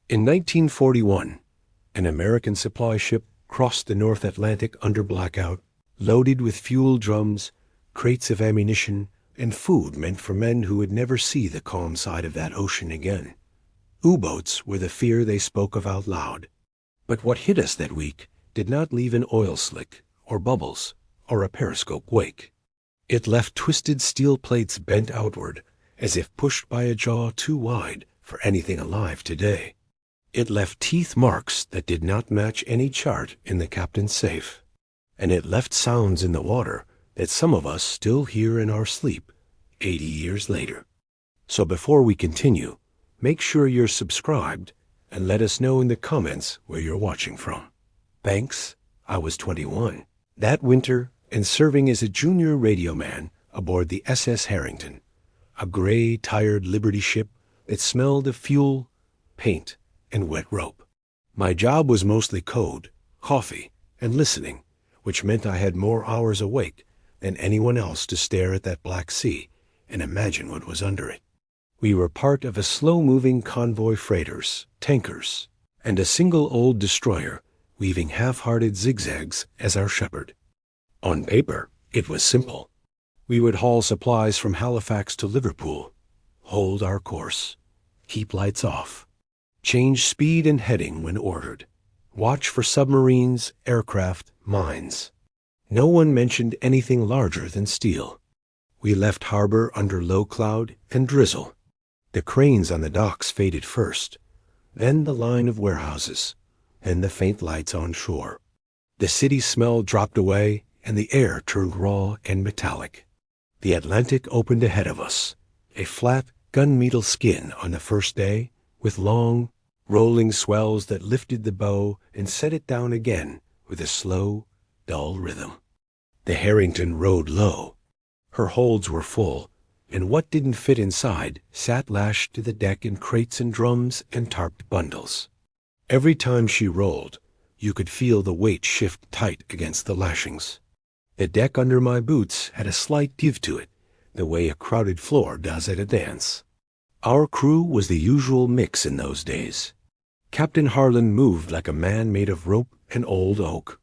In 1941, an American supply ship crossed the North Atlantic under blackout, loaded with fuel drums, crates of ammunition, and food meant for men who would never see the calm side of that ocean again. U-boats were the fear they spoke of out loud. But what hit us that week did not leave an oil slick, or bubbles, or a periscope wake. It left twisted steel plates bent outward, as if pushed by a jaw too wide for anything alive today. It left teeth marks that did not match any chart in the captain's safe. And it left sounds in the water that some of us still hear in our sleep 80 years later. So before we continue, make sure you're subscribed and let us know in the comments where you're watching from. Thanks, I was 21 that winter and serving as a junior radio man aboard the SS Harrington, a gray, tired Liberty ship that smelled of fuel, paint, and wet rope. My job was mostly code, coffee, and listening, which meant I had more hours awake than anyone else to stare at that black sea and imagine what was under it. We were part of a slow-moving convoy freighters, tankers, and a single old destroyer weaving half-hearted zigzags as our shepherd. On paper, it was simple. We would haul supplies from Halifax to Liverpool, hold our course, keep lights off, change speed and heading when ordered, watch for submarines, aircraft, mines. No one mentioned anything larger than steel. We left harbor under low cloud and drizzle. The cranes on the docks faded first, then the line of warehouses, and the faint lights on shore. The city smell dropped away, and the air turned raw and metallic. The Atlantic opened ahead of us, a flat gunmetal skin on the first day, with long, rolling swells that lifted the bow and set it down again with a slow, dull rhythm. The Harrington rode low. Her holds were full, and what didn't fit inside sat lashed to the deck in crates and drums and tarped bundles. Every time she rolled, you could feel the weight shift tight against the lashings. The deck under my boots had a slight give to it, the way a crowded floor does at a dance. Our crew was the usual mix in those days. Captain Harlan moved like a man made of rope and old oak.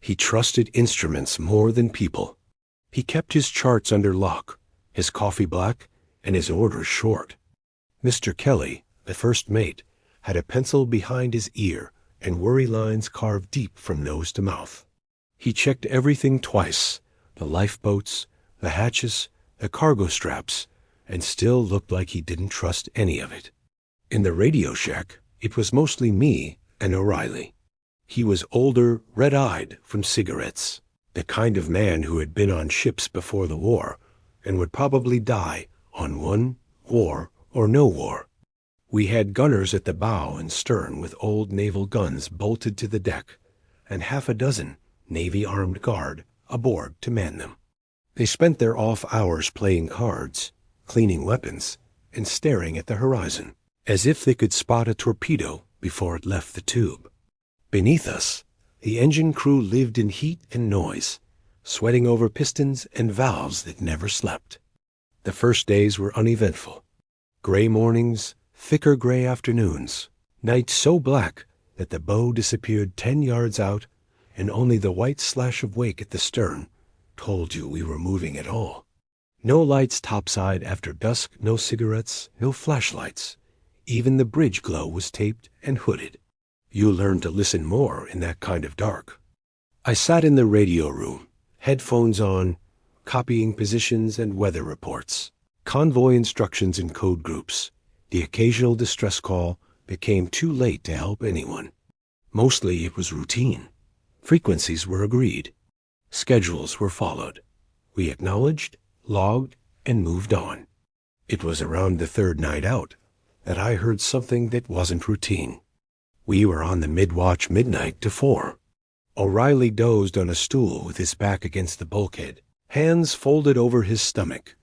He trusted instruments more than people. He kept his charts under lock, his coffee black, and his orders short. Mr. Kelly, the first mate, had a pencil behind his ear and worry lines carved deep from nose to mouth. He checked everything twice, the lifeboats, the hatches, the cargo straps, and still looked like he didn't trust any of it. In the radio shack, it was mostly me and O'Reilly. He was older, red-eyed from cigarettes, the kind of man who had been on ships before the war and would probably die on one, war, or no war. We had gunners at the bow and stern with old naval guns bolted to the deck, and half a dozen Navy armed guard aboard to man them. They spent their off hours playing cards, cleaning weapons, and staring at the horizon, as if they could spot a torpedo before it left the tube. Beneath us, the engine crew lived in heat and noise, sweating over pistons and valves that never slept. The first days were uneventful. Gray mornings, thicker gray afternoons, nights so black that the bow disappeared 10 yards out, and only the white slash of wake at the stern told you we were moving at all. No lights topside after dusk, no cigarettes, no flashlights. Even the bridge glow was taped and hooded. You learned to listen more in that kind of dark. I sat in the radio room, headphones on, copying positions and weather reports, convoy instructions in code groups. The occasional distress call became too late to help anyone. Mostly it was routine. Frequencies were agreed. Schedules were followed. We acknowledged, logged, and moved on. It was around the third night out that I heard something that wasn't routine. We were on the mid-watch midnight to 4. O'Reilly dozed on a stool with his back against the bulkhead, hands folded over his stomach,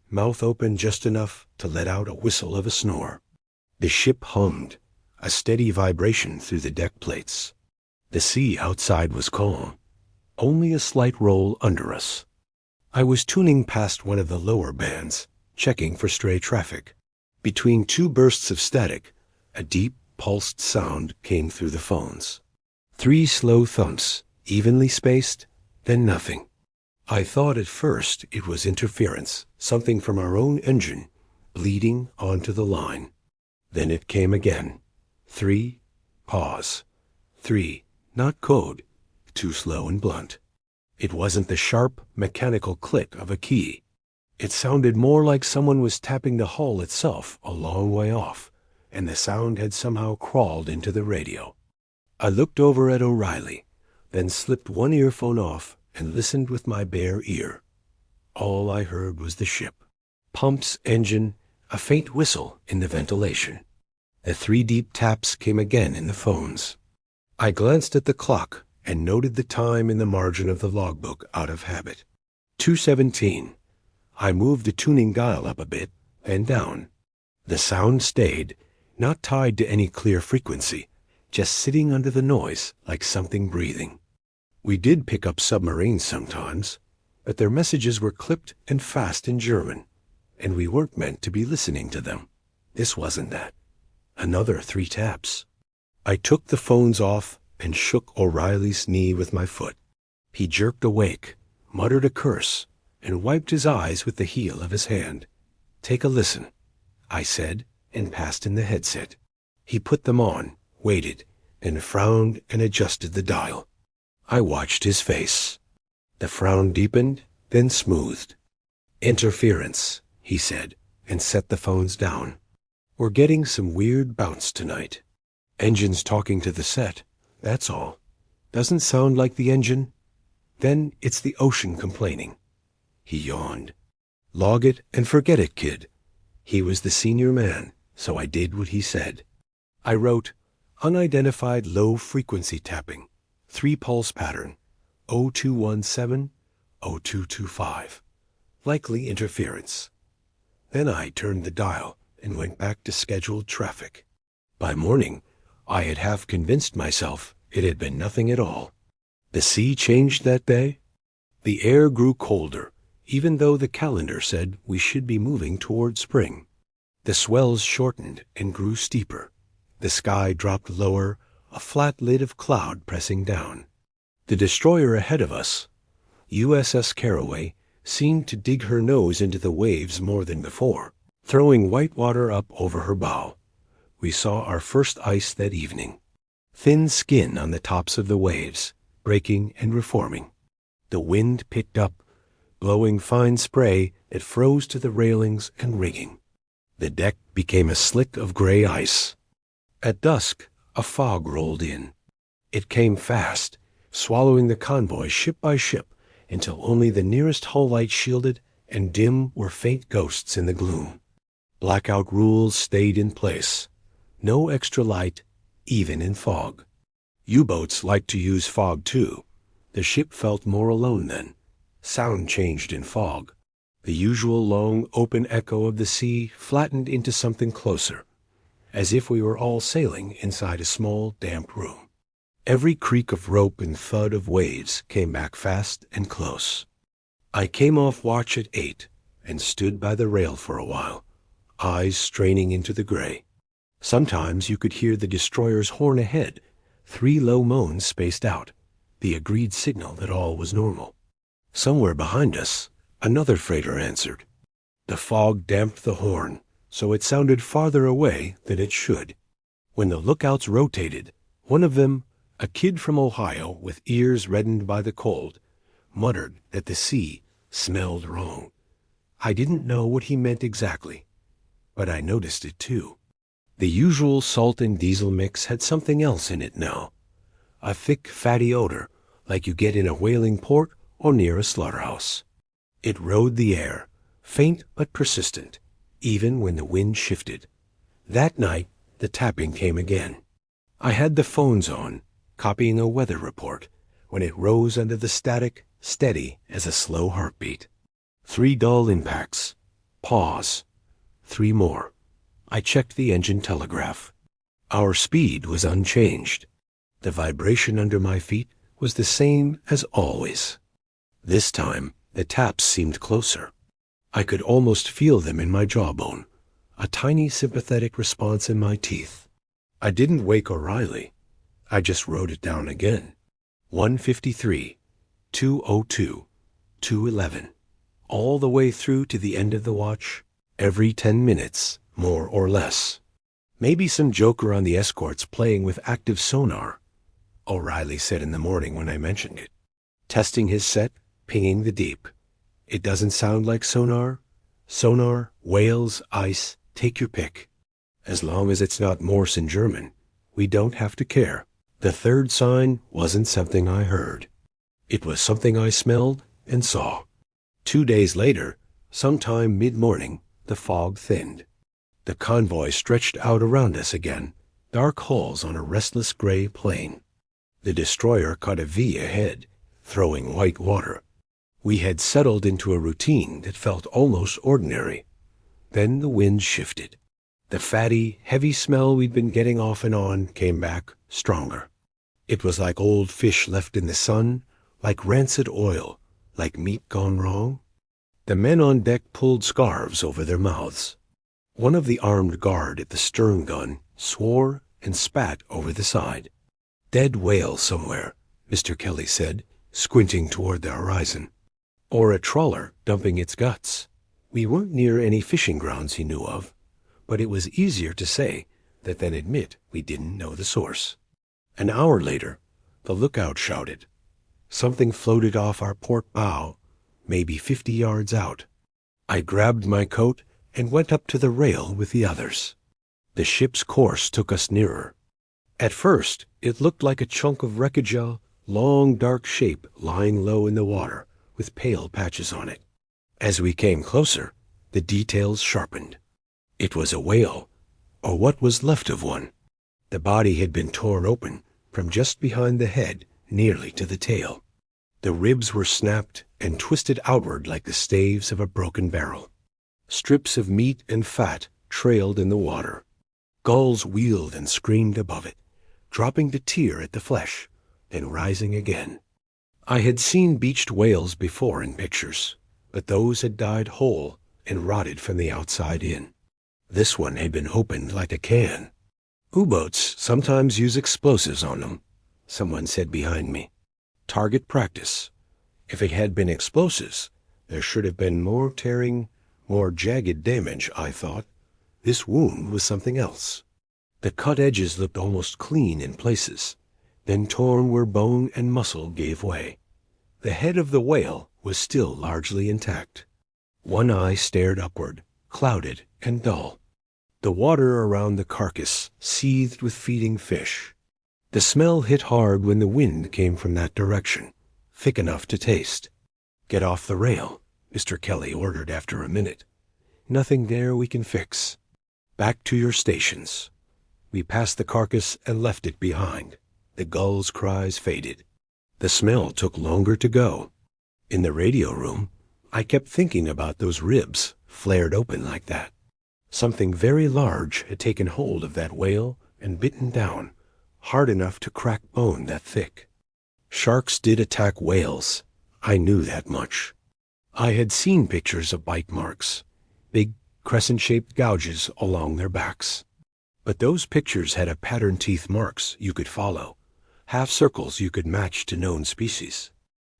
mouth open just enough to let out a whistle of a snore. The ship hummed, a steady vibration through the deck plates. The sea outside was calm, only a slight roll under us. I was tuning past one of the lower bands, checking for stray traffic. Between two bursts of static, a deep, pulsed sound came through the phones. 3 slow thumps, evenly spaced, then nothing. I thought at first it was interference, something from our own engine, bleeding onto the line. Then it came again. 3, pause. 3, not code, too slow and blunt. It wasn't the sharp, mechanical click of a key. It sounded more like someone was tapping the hull itself a long way off, and the sound had somehow crawled into the radio. I looked over at O'Reilly, then slipped one earphone off and listened with my bare ear. All I heard was the ship. Pumps, engine, a faint whistle in the ventilation. The 3 deep taps came again in the phones. I glanced at the clock and noted the time in the margin of the logbook out of habit. 2:17. I moved the tuning dial up a bit and down. The sound stayed, not tied to any clear frequency, just sitting under the noise like something breathing. We did pick up submarines sometimes, but their messages were clipped and fast in German, and we weren't meant to be listening to them. This wasn't that. Another 3 taps. I took the phones off and shook O'Reilly's knee with my foot. He jerked awake, muttered a curse, and wiped his eyes with the heel of his hand. "Take a listen," I said, and passed in the headset. He put them on, waited, and frowned and adjusted the dial. I watched his face. The frown deepened, then smoothed. "Interference," he said, and set the phones down. "We're getting some weird bounce tonight. Engine's talking to the set, that's all. Doesn't sound like the engine. Then it's the ocean complaining." He yawned. "Log it and forget it, kid." He was the senior man, so I did what he said. I wrote, "Unidentified low-frequency tapping, 3-pulse pattern, 0217, 0225. Likely interference." Then I turned the dial and went back to scheduled traffic. By morning, I had half convinced myself it had been nothing at all. The sea changed that day. The air grew colder, even though the calendar said we should be moving toward spring. The swells shortened and grew steeper. The sky dropped lower, a flat lid of cloud pressing down. The destroyer ahead of us, USS Caraway, seemed to dig her nose into the waves more than before, throwing white water up over her bow. We saw our first ice that evening. Thin skin on the tops of the waves, breaking and reforming. The wind picked up, blowing fine spray that froze to the railings and rigging. The deck became a slick of gray ice. At dusk, a fog rolled in. It came fast, swallowing the convoy ship by ship until only the nearest hull light shielded and dim were faint ghosts in the gloom. Blackout rules stayed in place. No extra light, even in fog. U-boats liked to use fog too. The ship felt more alone then. Sound changed in fog. The usual long, open echo of the sea flattened into something closer, as if we were all sailing inside a small, damp room. Every creak of rope and thud of waves came back fast and close. I came off watch at 8 and stood by the rail for a while, eyes straining into the gray. Sometimes you could hear the destroyer's horn ahead, 3 low moans spaced out, the agreed signal that all was normal. Somewhere behind us, another freighter answered. The fog damped the horn, so it sounded farther away than it should. When the lookouts rotated, one of them, a kid from Ohio with ears reddened by the cold, muttered that the sea smelled wrong. I didn't know what he meant exactly, but I noticed it too. The usual salt and diesel mix had something else in it now, a thick, fatty odor like you get in a whaling port or near a slaughterhouse. It rode the air, faint but persistent, even when the wind shifted. That night, the tapping came again. I had the phones on, copying a weather report, when it rose under the static, steady as a slow heartbeat. 3 dull impacts. Pause. 3 more. I checked the engine telegraph. Our speed was unchanged. The vibration under my feet was the same as always. This time, the taps seemed closer. I could almost feel them in my jawbone, a tiny sympathetic response in my teeth. I didn't wake O'Reilly. I just wrote it down again. 1:53, 2:02, 2:11. All the way through to the end of the watch, every 10 minutes, more or less. Maybe some joker on the escorts playing with active sonar, O'Reilly said in the morning when I mentioned it. Testing his set, pinging the deep. It doesn't sound like sonar? Sonar, whales, ice, take your pick. As long as it's not Morse in German, we don't have to care. The third sign wasn't something I heard. It was something I smelled and saw. 2 days later, sometime mid-morning, the fog thinned. The convoy stretched out around us again, dark holes on a restless gray plain. The destroyer cut a V ahead, throwing white water. We had settled into a routine that felt almost ordinary. Then the wind shifted. The fatty, heavy smell we'd been getting off and on came back, stronger. It was like old fish left in the sun, like rancid oil, like meat gone wrong. The men on deck pulled scarves over their mouths. One of the armed guard at the stern gun swore and spat over the side. Dead whale somewhere, Mr. Kelly said, squinting toward the horizon. Or a trawler dumping its guts. We weren't near any fishing grounds he knew of, but it was easier to say that than admit we didn't know the source. An hour later, the lookout shouted. Something floated off our port bow, maybe 50 yards out. I grabbed my coat and went up to the rail with the others. The ship's course took us nearer. At first, it looked like a chunk of wreckage, a long, dark shape lying low in the water, with pale patches on it. As we came closer, the details sharpened. It was a whale, or what was left of one. The body had been torn open from just behind the head, nearly to the tail. The ribs were snapped and twisted outward like the staves of a broken barrel. Strips of meat and fat trailed in the water. Gulls wheeled and screamed above it, dropping to tear at the flesh, then rising again. I had seen beached whales before in pictures, but those had died whole and rotted from the outside in. This one had been opened like a can. U-boats sometimes use explosives on them, someone said behind me. Target practice. If it had been explosives, there should have been more tearing, more jagged damage, I thought. This wound was something else. The cut edges looked almost clean in places, then torn where bone and muscle gave way. The head of the whale was still largely intact. One eye stared upward, clouded and dull. The water around the carcass seethed with feeding fish. The smell hit hard when the wind came from that direction, thick enough to taste. "Get off the rail," Mr. Kelly ordered after a minute. "Nothing there we can fix. Back to your stations." We passed the carcass and left it behind. The gulls' cries faded. The smell took longer to go. In the radio room, I kept thinking about those ribs flared open like that. Something very large had taken hold of that whale and bitten down, hard enough to crack bone that thick. Sharks did attack whales. I knew that much. I had seen pictures of bite marks, big crescent-shaped gouges along their backs. But those pictures had a patterned teeth marks you could follow, half circles you could match to known species.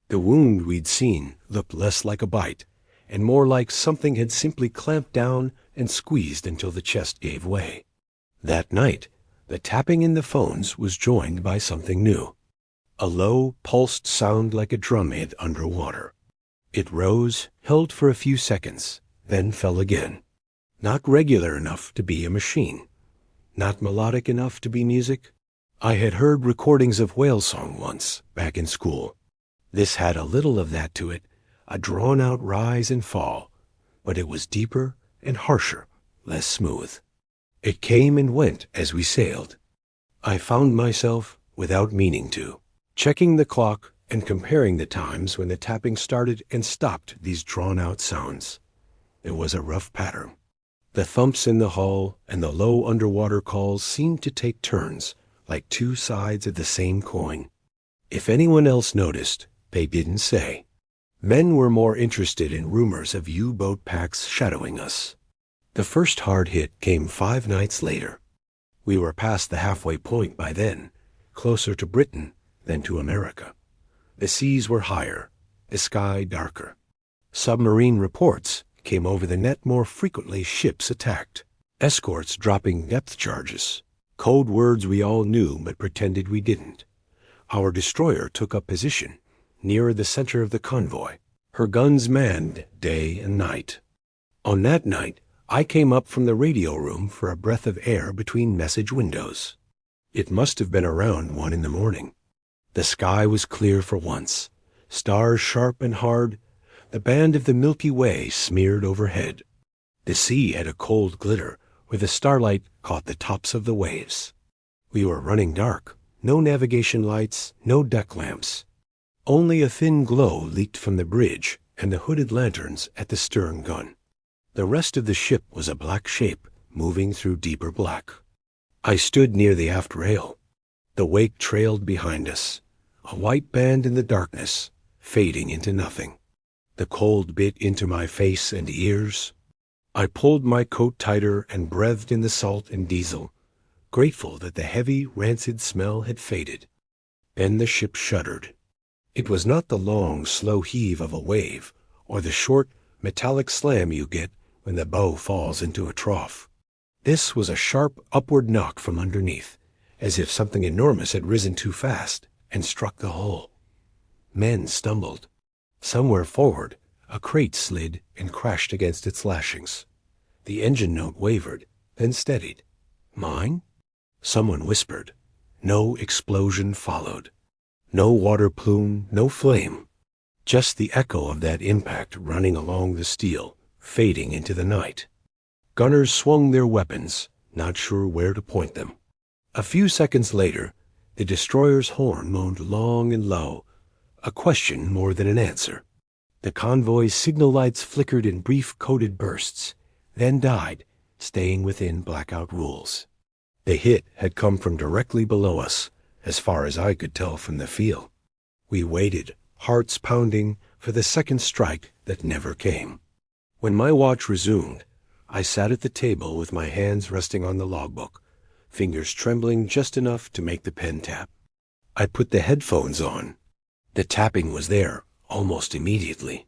The wound we'd seen looked less like a bite and more like something had simply clamped down and squeezed until the chest gave way. That night, the tapping in the phones was joined by something new. A low, pulsed sound like a drumhead underwater. It rose, held for a few seconds, then fell again. Not regular enough to be a machine. Not melodic enough to be music. I had heard recordings of whale song once, back in school. This had a little of that to it, a drawn-out rise and fall, but it was deeper and harsher, less smooth. It came and went as we sailed. I found myself, without meaning to, checking the clock and comparing the times when the tapping started and stopped these drawn-out sounds. There was a rough pattern. The thumps in the hull and the low underwater calls seemed to take turns, like two sides of the same coin. If anyone else noticed, they didn't say. Men were more interested in rumors of U-boat packs shadowing us. The first hard hit came 5 nights later. We were past the halfway point by then, closer to Britain than to America. The seas were higher, the sky darker. Submarine reports came over the net more frequently. Ships attacked, escorts dropping depth charges, code words we all knew but pretended we didn't. Our destroyer took up position nearer the center of the convoy, her guns manned day and night. On that night, I came up from the radio room for a breath of air between message windows. It must have been around 1 in the morning. The sky was clear for once, stars sharp and hard, the band of the Milky Way smeared overhead. The sea had a cold glitter where the starlight caught the tops of the waves. We were running dark, no navigation lights, no deck lamps. Only a thin glow leaked from the bridge and the hooded lanterns at the stern gun. The rest of the ship was a black shape moving through deeper black. I stood near the aft rail. The wake trailed behind us, a white band in the darkness, fading into nothing. The cold bit into my face and ears. I pulled my coat tighter and breathed in the salt and diesel, grateful that the heavy, rancid smell had faded. Then the ship shuddered. It was not the long, slow heave of a wave, or the short, metallic slam you get when the bow falls into a trough. This was a sharp upward knock from underneath, as if something enormous had risen too fast and struck the hull. Men stumbled. Somewhere forward, a crate slid and crashed against its lashings. The engine note wavered, then steadied. Mine? Someone whispered. No explosion followed. No water plume, no flame. Just the echo of that impact running along the steel, fading into the night. Gunners swung their weapons, not sure where to point them. A few seconds later, the destroyer's horn moaned long and low, a question more than an answer. The convoy's signal lights flickered in brief coded bursts, then died, staying within blackout rules. The hit had come from directly below us, as far as I could tell from the feel. We waited, hearts pounding, for the second strike that never came. When my watch resumed, I sat at the table with my hands resting on the logbook, fingers trembling just enough to make the pen tap. I put the headphones on. The tapping was there almost immediately.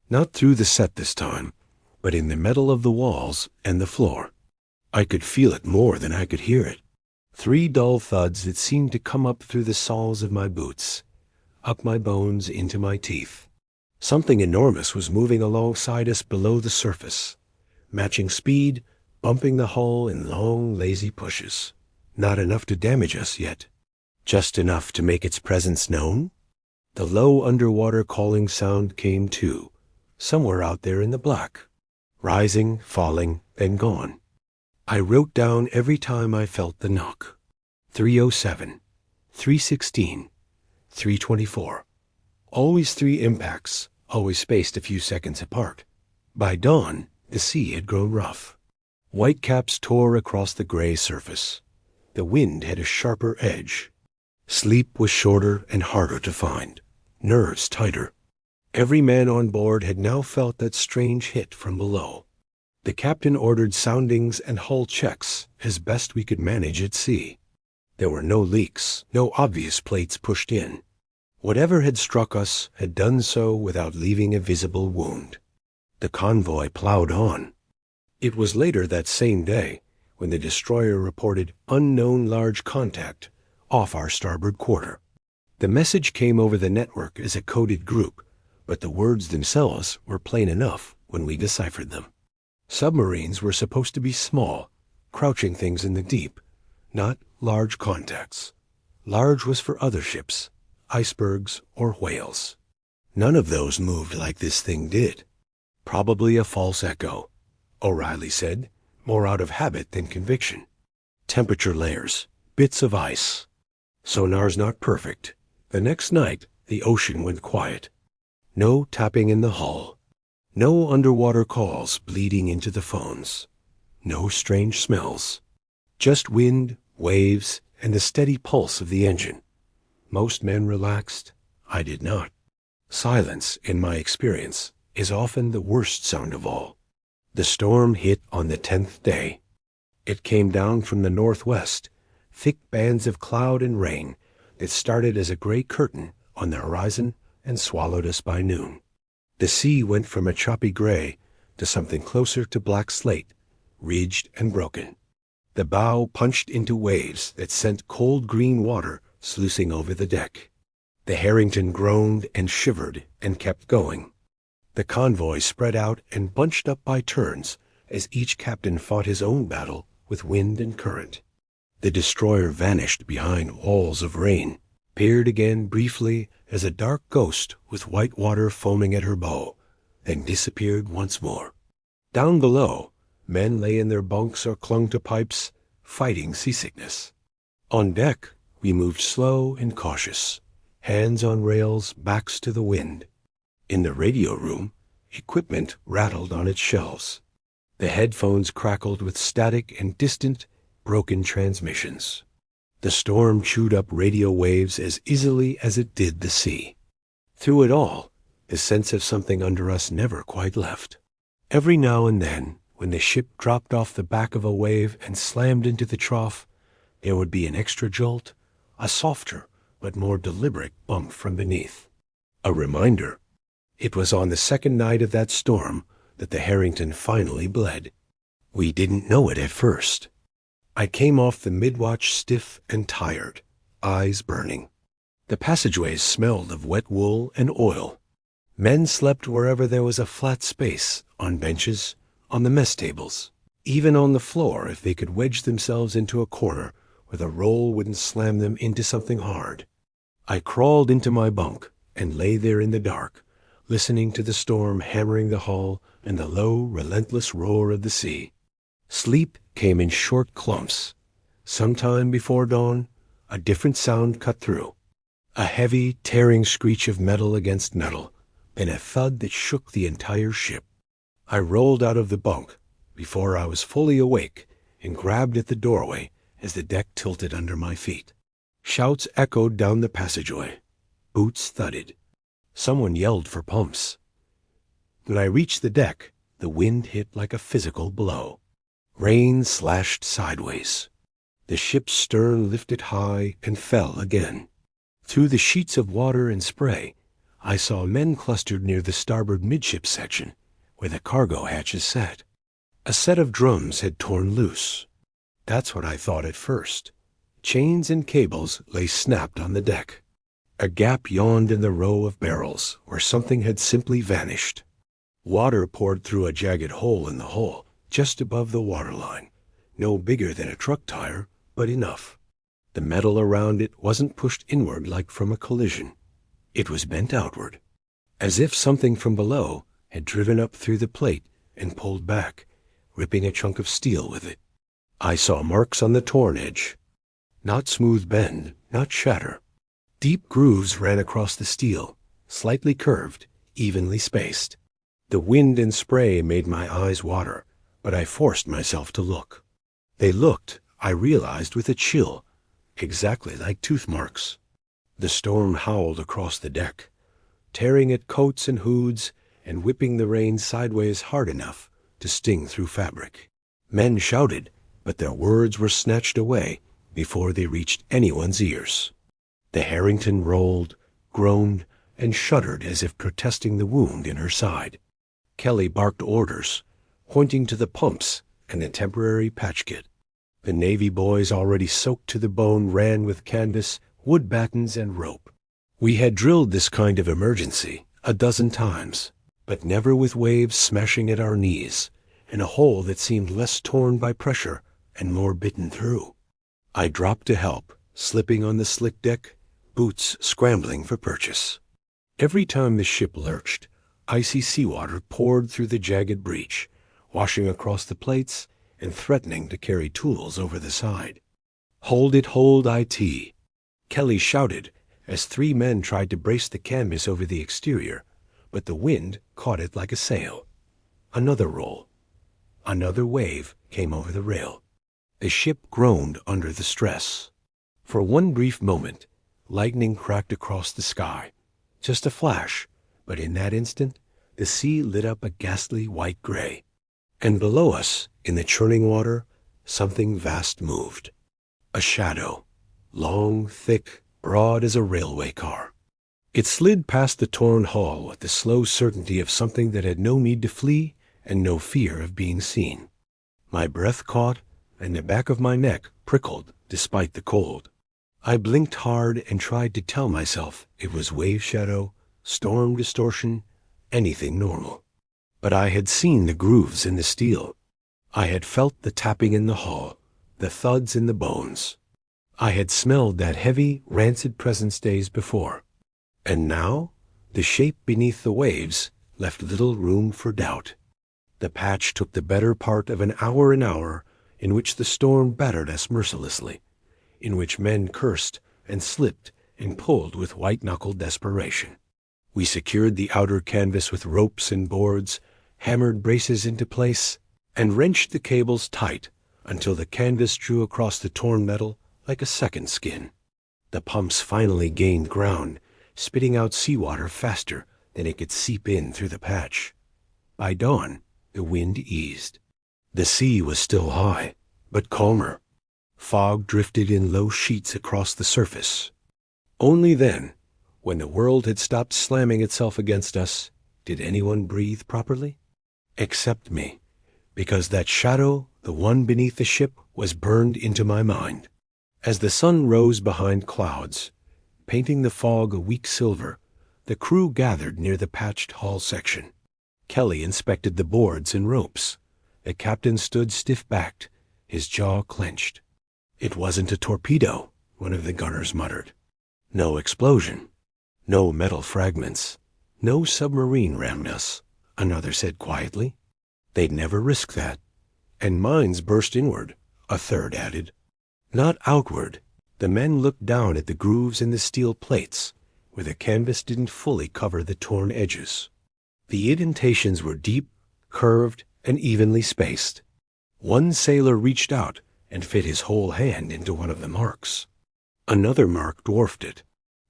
Not through the set this time, but in the metal of the walls and the floor. I could feel it more than I could hear it. 3 dull thuds that seemed to come up through the soles of my boots, up my bones into my teeth. Something enormous was moving alongside us below the surface, matching speed, bumping the hull in long, lazy pushes. Not enough to damage us yet. Just enough to make its presence known? The low underwater calling sound came too, somewhere out there in the black. Rising, falling, then gone. I wrote down every time I felt the knock. 307, 316, 324. Always 3 impacts, always spaced a few seconds apart. By dawn, the sea had grown rough. Whitecaps tore across the gray surface. The wind had a sharper edge. Sleep was shorter and harder to find, nerves tighter. Every man on board had now felt that strange hit from below. The captain ordered soundings and hull checks as best we could manage at sea. There were no leaks, no obvious plates pushed in. Whatever had struck us had done so without leaving a visible wound. The convoy plowed on. It was later that same day when the destroyer reported unknown large contact off our starboard quarter. The message came over the network as a coded group, but the words themselves were plain enough when we deciphered them. Submarines were supposed to be small, crouching things in the deep, not large contacts. Large was for other ships, icebergs or whales. None of those moved like this thing did. Probably a false echo, O'Reilly said, more out of habit than conviction. Temperature layers, bits of ice. Sonar's not perfect. The next night, the ocean went quiet. No tapping in the hull. No underwater calls bleeding into the phones. No strange smells. Just wind, waves, and the steady pulse of the engine. Most men relaxed. I did not. Silence, in my experience, is often the worst sound of all. The storm hit on the 10th day. It came down from the northwest, thick bands of cloud and rain that started as a gray curtain on the horizon and swallowed us by noon. The sea went from a choppy gray to something closer to black slate, ridged and broken. The bow punched into waves that sent cold green water sluicing over the deck. The Harrington groaned and shivered and kept going. The convoy spread out and bunched up by turns as each captain fought his own battle with wind and current. The destroyer vanished behind walls of rain, peered again briefly as a dark ghost with white water foaming at her bow, then disappeared once more. Down below, men lay in their bunks or clung to pipes, fighting seasickness. On deck, we moved slow and cautious, hands on rails, backs to the wind. In the radio room, equipment rattled on its shelves. The headphones crackled with static and distant, broken transmissions. The storm chewed up radio waves as easily as it did the sea. Through it all, the sense of something under us never quite left. Every now and then, when the ship dropped off the back of a wave and slammed into the trough, there would be an extra jolt, a softer but more deliberate bump from beneath. A reminder. It was on the second night of that storm that the Harrington finally bled. We didn't know it at first. I came off the mid-watch stiff and tired, eyes burning. The passageways smelled of wet wool and oil. Men slept wherever there was a flat space, on benches, on the mess tables, even on the floor if they could wedge themselves into a corner where the roll wouldn't slam them into something hard. I crawled into my bunk and lay there in the dark, listening to the storm hammering the hull and the low, relentless roar of the sea. Sleep came in short clumps. Sometime before dawn, a different sound cut through. A heavy, tearing screech of metal against metal, and a thud that shook the entire ship. I rolled out of the bunk before I was fully awake and grabbed at the doorway as the deck tilted under my feet. Shouts echoed down the passageway. Boots thudded. Someone yelled for pumps. When I reached the deck, the wind hit like a physical blow. Rain slashed sideways. The ship's stern lifted high and fell again. Through the sheets of water and spray, I saw men clustered near the starboard midship section, where the cargo hatches sat. A set of drums had torn loose. That's what I thought at first. Chains and cables lay snapped on the deck. A gap yawned in the row of barrels, where something had simply vanished. Water poured through a jagged hole in the hull, just above the waterline. No bigger than a truck tire, but enough. The metal around it wasn't pushed inward like from a collision. It was bent outward, as if something from below had driven up through the plate and pulled back, ripping a chunk of steel with it. I saw marks on the torn edge. Not smooth bend, not shatter. Deep grooves ran across the steel, slightly curved, evenly spaced. The wind and spray made my eyes water, but I forced myself to look. They looked, I realized with a chill, exactly like tooth marks. The storm howled across the deck, tearing at coats and hoods and whipping the rain sideways hard enough to sting through fabric. Men shouted, but their words were snatched away before they reached anyone's ears. The Harrington rolled, groaned, and shuddered as if protesting the wound in her side. Kelly barked orders, pointing to the pumps and the temporary patch kit. The Navy boys, already soaked to the bone, ran with canvas, wood battens, and rope. We had drilled this kind of emergency a dozen times, but never with waves smashing at our knees, and a hole that seemed less torn by pressure and more bitten through. I dropped to help, slipping on the slick deck, boots scrambling for purchase. Every time the ship lurched, icy seawater poured through the jagged breach, washing across the plates and threatening to carry tools over the side. "Hold it, hold IT!" Kelly shouted as 3 men tried to brace the canvas over the exterior, but the wind caught it like a sail. Another roll. Another wave came over the rail. The ship groaned under the stress. For one brief moment, lightning cracked across the sky. Just a flash, but in that instant, the sea lit up a ghastly white gray. And below us, in the churning water, something vast moved. A shadow, long, thick, broad as a railway car. It slid past the torn hull with the slow certainty of something that had no need to flee and no fear of being seen. My breath caught, and the back of my neck prickled despite the cold. I blinked hard and tried to tell myself it was wave shadow, storm distortion, anything normal. But I had seen the grooves in the steel. I had felt the tapping in the hull, the thuds in the bones. I had smelled that heavy, rancid presence days before. And now, the shape beneath the waves left little room for doubt. The patch took the better part of an hour in which the storm battered us mercilessly, in which men cursed and slipped and pulled with white-knuckled desperation. We secured the outer canvas with ropes and boards, hammered braces into place, and wrenched the cables tight until the canvas drew across the torn metal like a second skin. The pumps finally gained ground, spitting out seawater faster than it could seep in through the patch. By dawn, the wind eased. The sea was still high, but calmer. Fog drifted in low sheets across the surface. Only then, when the world had stopped slamming itself against us, did anyone breathe properly? Except me, because that shadow, the one beneath the ship, was burned into my mind. As the sun rose behind clouds, painting the fog a weak silver, the crew gathered near the patched hull section. Kelly inspected the boards and ropes. The captain stood stiff-backed, his jaw clenched. "It wasn't a torpedo," one of the gunners muttered. "No explosion. No metal fragments. No submarine rammed us," another said quietly. "They'd never risk that." "And mines burst inward," a third added. "Not outward." The men looked down at the grooves in the steel plates, where the canvas didn't fully cover the torn edges. The indentations were deep, curved, and evenly spaced. One sailor reached out and fit his whole hand into one of the marks. Another mark dwarfed it.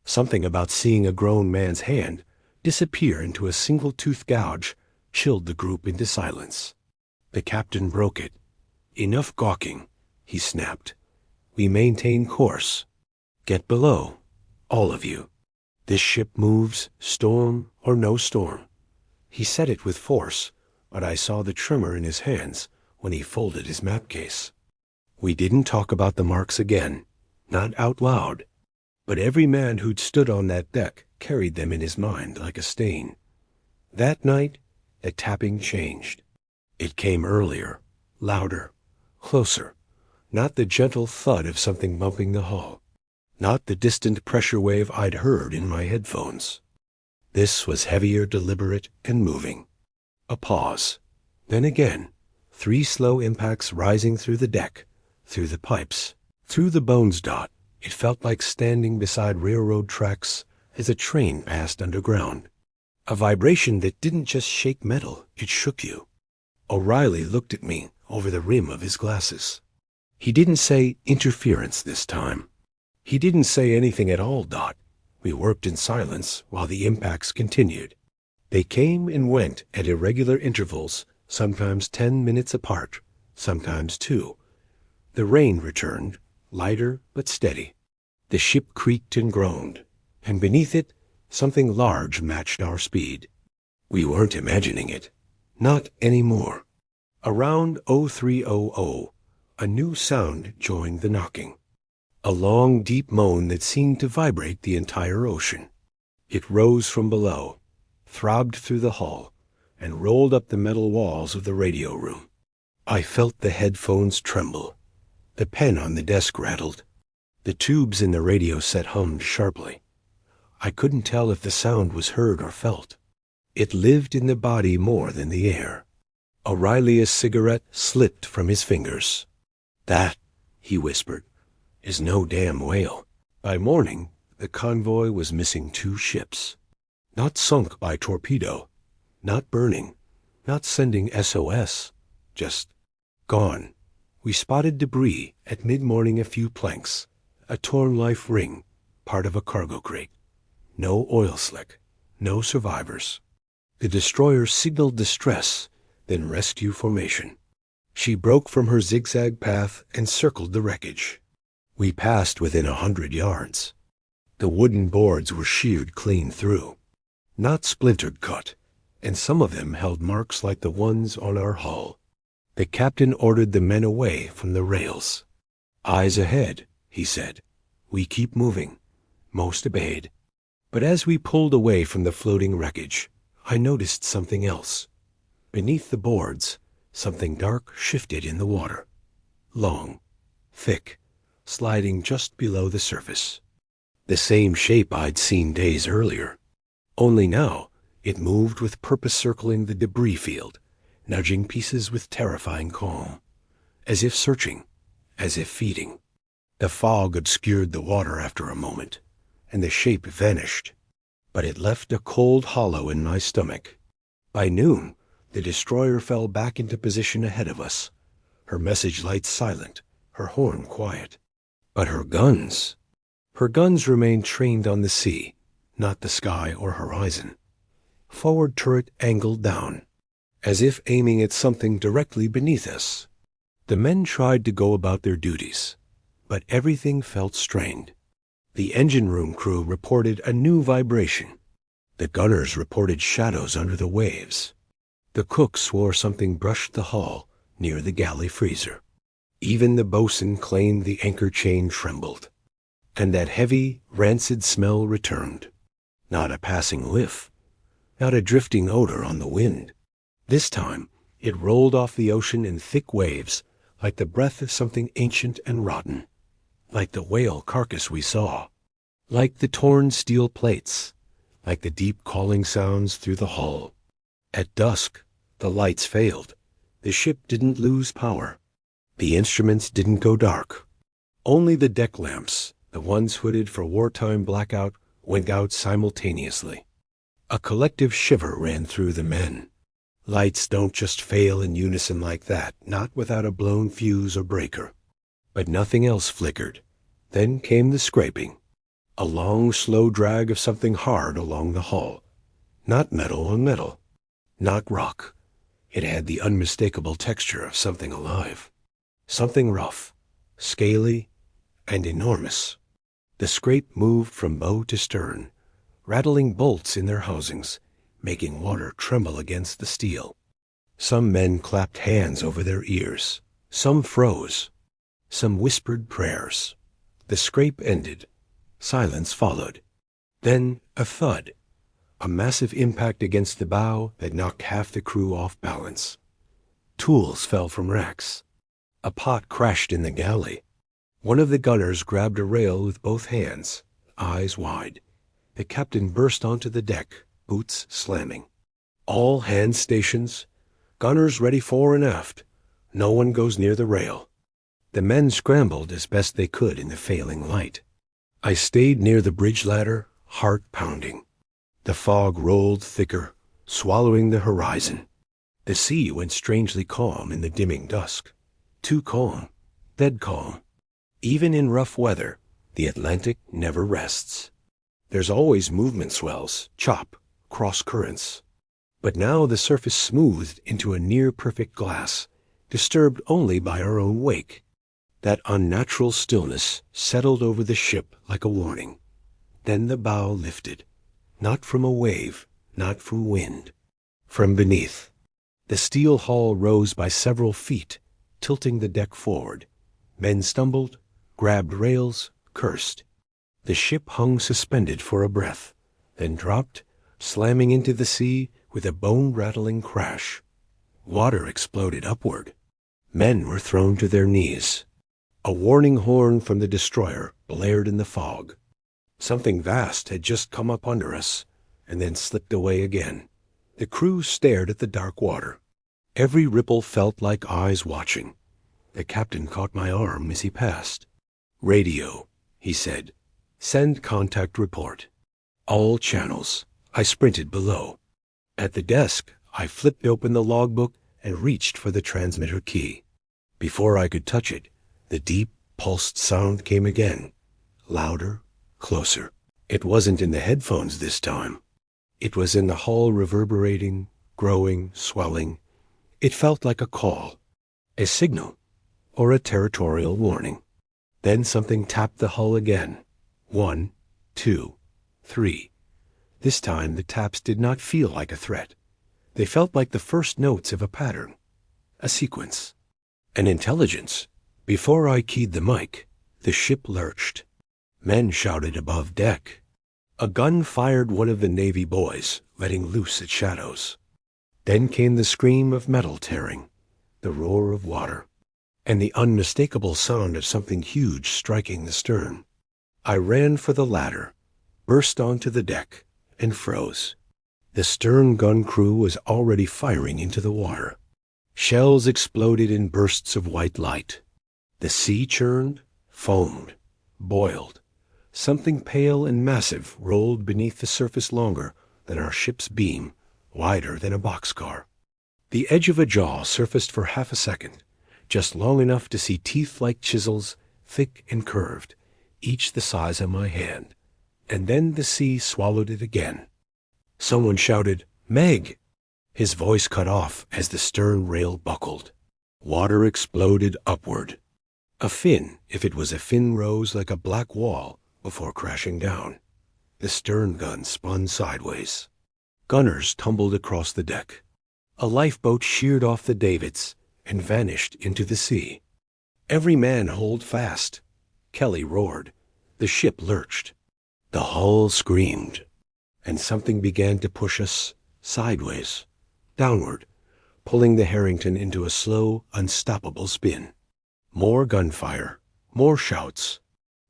Something about seeing a grown man's hand disappear into a single-tooth gouge chilled the group into silence. The captain broke it. "Enough gawking," he snapped. "We maintain course. Get below, all of you. This ship moves, storm or no storm." He said it with force, but I saw the tremor in his hands when he folded his map case. We didn't talk about the marks again, not out loud, but every man who'd stood on that deck carried them in his mind like a stain. That night, the tapping changed. It came earlier, louder, closer, not the gentle thud of something bumping the hull, not the distant pressure wave I'd heard in my headphones. This was heavier, deliberate, and moving. A pause. Then again, 3 slow impacts rising through the deck, through the pipes, through the bones dot. It felt like standing beside railroad tracks as a train passed underground. A vibration that didn't just shake metal, it shook you. O'Reilly looked at me over the rim of his glasses. He didn't say interference this time. He didn't say anything at all, Dot. We worked in silence while the impacts continued. They came and went at irregular intervals, sometimes 10 minutes apart, sometimes 2. The rain returned, lighter but steady. The ship creaked and groaned, and beneath it, something large matched our speed. We weren't imagining it. Not anymore. Around 0300, a new sound joined the knocking. A long, deep moan that seemed to vibrate the entire ocean. It rose from below, throbbed through the hull, and rolled up the metal walls of the radio room. I felt the headphones tremble. The pen on the desk rattled. The tubes in the radio set hummed sharply. I couldn't tell if the sound was heard or felt. It lived in the body more than the air. O'Reilly's cigarette slipped from his fingers. "That," he whispered, "is no damn whale." By morning, the convoy was missing 2 ships. Not sunk by torpedo, not burning, not sending SOS, just gone. We spotted debris at mid-morning, a few planks, a torn life ring, part of a cargo crate. No oil slick, no survivors. The destroyer signaled distress, then rescue formation. She broke from her zigzag path and circled the wreckage. We passed within 100 yards. The wooden boards were sheared clean through, not splintered cut, and some of them held marks like the ones on our hull. The captain ordered the men away from the rails. "Eyes ahead," he said. "We keep moving." Most obeyed. But as we pulled away from the floating wreckage, I noticed something else. Beneath the boards, something dark shifted in the water. Long, thick, sliding just below the surface. The same shape I'd seen days earlier. Only now, it moved with purpose, circling the debris field, nudging pieces with terrifying calm, as if searching, as if feeding. The fog obscured the water after a moment, and the shape vanished, but it left a cold hollow in my stomach. By noon, the destroyer fell back into position ahead of us, her message lights silent, her horn quiet. But her guns remained trained on the sea, not the sky or horizon. Forward turret angled down, as if aiming at something directly beneath us. The men tried to go about their duties, but everything felt strained. The engine room crew reported a new vibration. The gunners reported shadows under the waves. The cook swore something brushed the hull near the galley freezer. Even the boatswain claimed the anchor chain trembled. And that heavy, rancid smell returned. Not a passing whiff, not a drifting odor on the wind. This time, it rolled off the ocean in thick waves, like the breath of something ancient and rotten. Like the whale carcass we saw, like the torn steel plates, like the deep calling sounds through the hull. At dusk, the lights failed. The ship didn't lose power. The instruments didn't go dark. Only the deck lamps, the ones hooded for wartime blackout, went out simultaneously. A collective shiver ran through the men. Lights don't just fail in unison like that, not without a blown fuse or breaker. But nothing else flickered. Then came the scraping. A long, slow drag of something hard along the hull. Not metal on metal. Not rock. It had the unmistakable texture of something alive. Something rough, scaly, and enormous. The scrape moved from bow to stern, rattling bolts in their housings, making water tremble against the steel. Some men clapped hands over their ears. Some froze. Some whispered prayers. The scrape ended. Silence followed. Then a thud. A massive impact against the bow that knocked half the crew off balance. Tools fell from racks. A pot crashed in the galley. One of the gunners grabbed a rail with both hands, eyes wide. The captain burst onto the deck, boots slamming. All hands stations, gunners ready fore and aft. No one goes near the rail. The men scrambled as best they could in the failing light. I stayed near the bridge ladder, heart pounding. The fog rolled thicker, swallowing the horizon. The sea went strangely calm in the dimming dusk. Too calm, dead calm. Even in rough weather, the Atlantic never rests. There's always movement swells, chop, cross currents. But now the surface smoothed into a near-perfect glass, disturbed only by our own wake. That unnatural stillness settled over the ship like a warning. Then the bow lifted, not from a wave, not from wind, from beneath. The steel hull rose by several feet, tilting the deck forward. Men stumbled, grabbed rails, cursed. The ship hung suspended for a breath, then dropped, slamming into the sea with a bone-rattling crash. Water exploded upward. Men were thrown to their knees. A warning horn from the destroyer blared in the fog. Something vast had just come up under us, and then slipped away again. The crew stared at the dark water. Every ripple felt like eyes watching. The captain caught my arm as he passed. "Radio," he said. "Send contact report." All channels. I sprinted below. At the desk, I flipped open the logbook and reached for the transmitter key. Before I could touch it, the deep, pulsed sound came again. Louder, closer. It wasn't in the headphones this time. It was in the hull, reverberating, growing, swelling. It felt like a call. A signal, or a territorial warning. Then something tapped the hull again. 1, 2, 3. This time the taps did not feel like a threat. They felt like the first notes of a pattern, a sequence, an intelligence. Before I keyed the mic, the ship lurched. Men shouted above deck. A gun fired one of the Navy boys, letting loose its shadows. Then came the scream of metal tearing, the roar of water, and the unmistakable sound of something huge striking the stern. I ran for the ladder, burst onto the deck, and froze. The stern gun crew was already firing into the water. Shells exploded in bursts of white light. The sea churned, foamed, boiled. Something pale and massive rolled beneath the surface longer than our ship's beam, wider than a boxcar. The edge of a jaw surfaced for half a second, just long enough to see teeth like chisels, thick and curved, each the size of my hand. And then the sea swallowed it again. Someone shouted, "Meg!" His voice cut off as the stern rail buckled. Water exploded upward. A fin, if it was a fin, rose like a black wall before crashing down. The stern gun spun sideways. Gunners tumbled across the deck. A lifeboat sheared off the davits and vanished into the sea. "Every man hold fast!" Kelly roared. The ship lurched. The hull screamed. And something began to push us sideways, downward, pulling the Harrington into a slow, unstoppable spin. More gunfire, more shouts.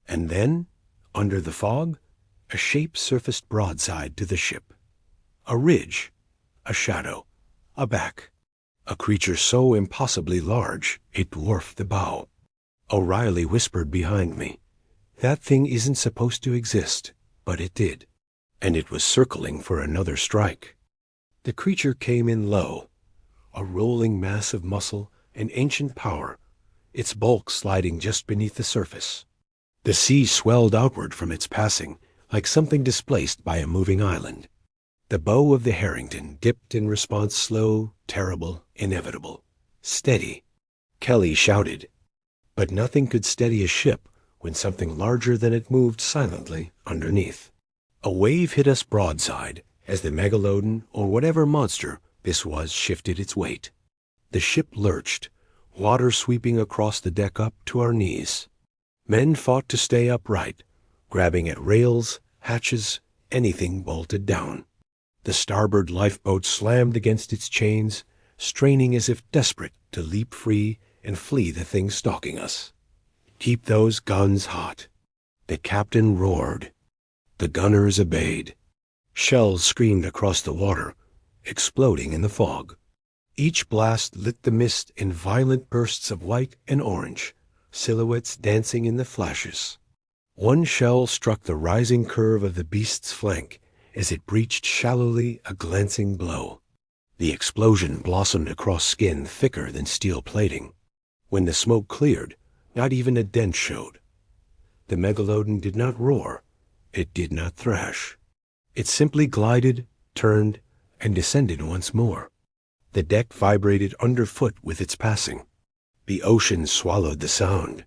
And then, under the fog, a shape surfaced broadside to the ship. A ridge, a shadow, a back. A creature so impossibly large it dwarfed the bow. O'Reilly whispered behind me, "That thing isn't supposed to exist," but it did. And it was circling for another strike. The creature came in low, a rolling mass of muscle and ancient power, its bulk sliding just beneath the surface. The sea swelled outward from its passing, like something displaced by a moving island. The bow of the Harrington dipped in response, slow, terrible, inevitable, steady. Kelly shouted. But nothing could steady a ship when something larger than it moved silently underneath. A wave hit us broadside as the Megalodon, or whatever monster this was, shifted its weight. The ship lurched, water sweeping across the deck up to our knees. Men fought to stay upright, grabbing at rails, hatches, anything bolted down. The starboard lifeboat slammed against its chains, straining as if desperate to leap free and flee the thing stalking us. "Keep those guns hot." The captain roared. The gunners obeyed. Shells screamed across the water, exploding in the fog. Each blast lit the mist in violent bursts of white and orange, silhouettes dancing in the flashes. One shell struck the rising curve of the beast's flank as it breached shallowly, a glancing blow. The explosion blossomed across skin thicker than steel plating. When the smoke cleared, not even a dent showed. The Megalodon did not roar. It did not thrash. It simply glided, turned, and descended once more. The deck vibrated underfoot with its passing. The ocean swallowed the sound.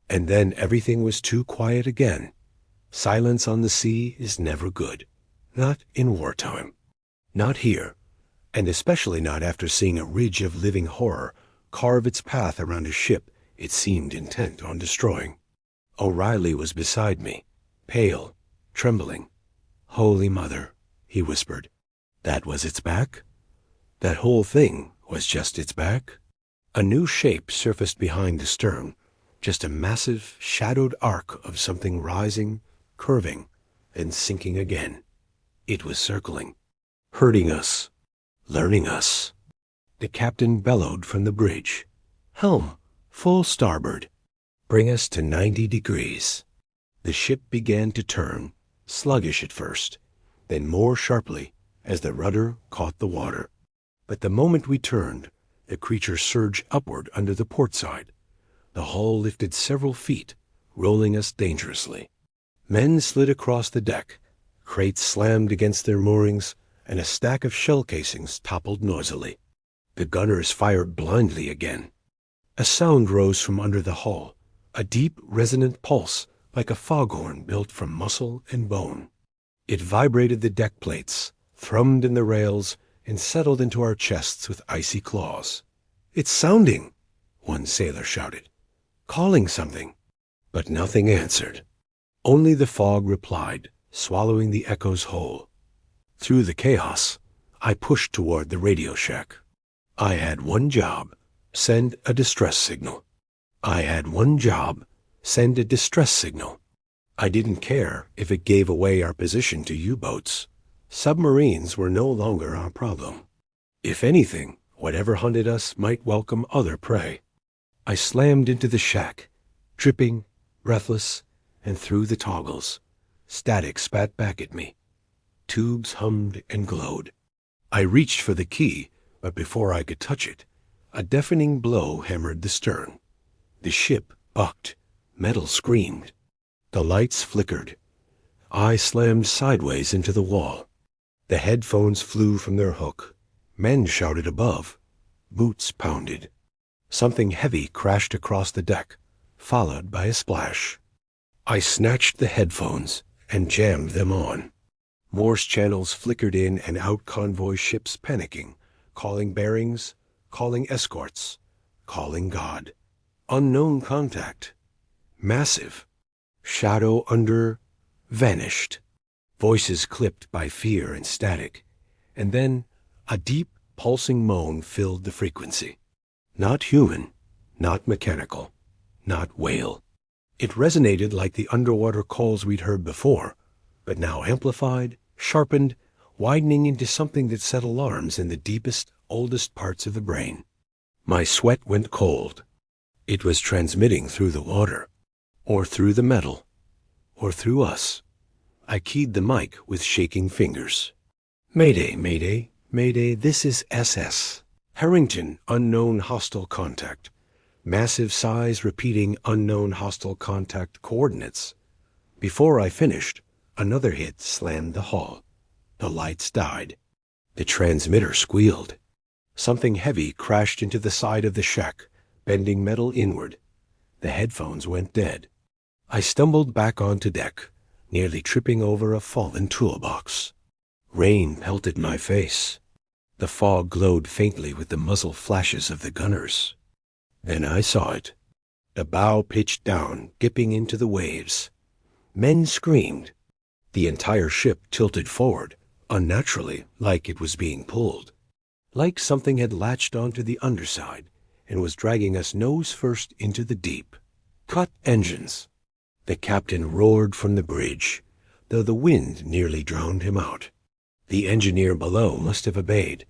And then everything was too quiet again. Silence on the sea is never good. Not in wartime. Not here. And especially not after seeing a ridge of living horror carve its path around a ship it seemed intent on destroying. O'Reilly was beside me, pale, trembling. "Holy Mother," he whispered. That was its back? That whole thing was just its back? A new shape surfaced behind the stern, just a massive, shadowed arc of something rising, curving, and sinking again. It was circling, hurting us, learning us. The captain bellowed from the bridge. "Helm, full starboard. Bring us to 90 degrees. The ship began to turn, sluggish at first, then more sharply as the rudder caught the water. But the moment we turned, the creature surged upward under the port side. The hull lifted several feet, rolling us dangerously. Men slid across the deck, crates slammed against their moorings, and a stack of shell casings toppled noisily. The gunners fired blindly again. A sound rose from under the hull, a deep, resonant pulse like a foghorn built from muscle and bone. It vibrated the deck plates, thrummed in the rails, and settled into our chests with icy claws. "It's sounding," one sailor shouted, "calling something." But nothing answered. Only the fog replied, swallowing the echoes whole. Through the chaos, I pushed toward the radio shack. I had one job: send a distress signal. I had one job: send a distress signal. I didn't care if it gave away our position to U-boats. Submarines were no longer our problem. If anything, whatever hunted us might welcome other prey. I slammed into the shack, dripping, breathless, and through the toggles. Static spat back at me. Tubes hummed and glowed. I reached for the key, but before I could touch it, a deafening blow hammered the stern. The ship bucked. Metal screamed. The lights flickered. I slammed sideways into the wall. The headphones flew from their hook. Men shouted above. Boots pounded. Something heavy crashed across the deck, followed by a splash. I snatched the headphones and jammed them on. Morse channels flickered in and out, convoy ships panicking, calling bearings, calling escorts, calling God. Unknown contact. Massive. Shadow under. Vanished. Voices clipped by fear and static. And then a deep, pulsing moan filled the frequency. Not human, not mechanical, not whale. It resonated like the underwater calls we'd heard before, but now amplified, sharpened, widening into something that set alarms in the deepest, oldest parts of the brain. My sweat went cold. It was transmitting through the water, or through the metal, or through us. I keyed the mic with shaking fingers. "Mayday, mayday, mayday, this is SS. Harrington, unknown hostile contact." Massive size repeating unknown hostile contact coordinates. Before I finished, another hit slammed the hull. The lights died. The transmitter squealed. Something heavy crashed into the side of the shack, bending metal inward. The headphones went dead. I stumbled back onto deck, nearly tripping over a fallen toolbox. Rain pelted my face. The fog glowed faintly with the muzzle flashes of the gunners. Then I saw it. The bow pitched down, dipping into the waves. Men screamed. The entire ship tilted forward, unnaturally, like it was being pulled. Like something had latched onto the underside and was dragging us nose first into the deep. Cut engines. The captain roared from the bridge, though the wind nearly drowned him out. The engineer below must have obeyed,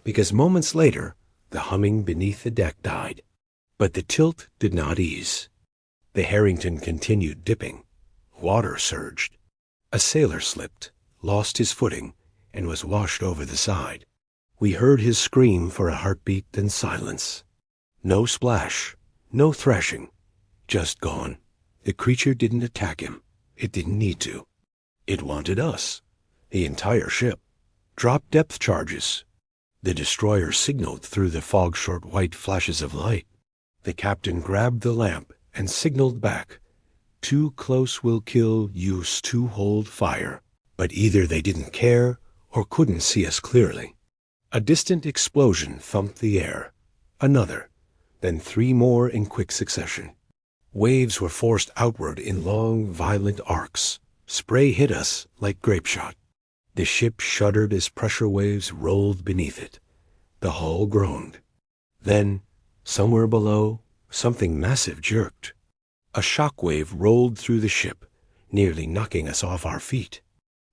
because moments later, the humming beneath the deck died. But the tilt did not ease. The Harrington continued dipping. Water surged. A sailor slipped, lost his footing, and was washed over the side. We heard his scream for a heartbeat and silence. No splash, no thrashing, just gone. The creature didn't attack him. It didn't need to. It wanted us, the entire ship. Drop depth charges. The destroyer signaled through the fog-short white flashes of light. The captain grabbed the lamp and signaled back. "Too close will kill, use to hold fire." But either they didn't care or couldn't see us clearly. A distant explosion thumped the air. Another, then three more in quick succession. Waves were forced outward in long, violent arcs. Spray hit us like grape shot. The ship shuddered as pressure waves rolled beneath it. The hull groaned. Then, somewhere below, something massive jerked. A shock wave rolled through the ship, nearly knocking us off our feet.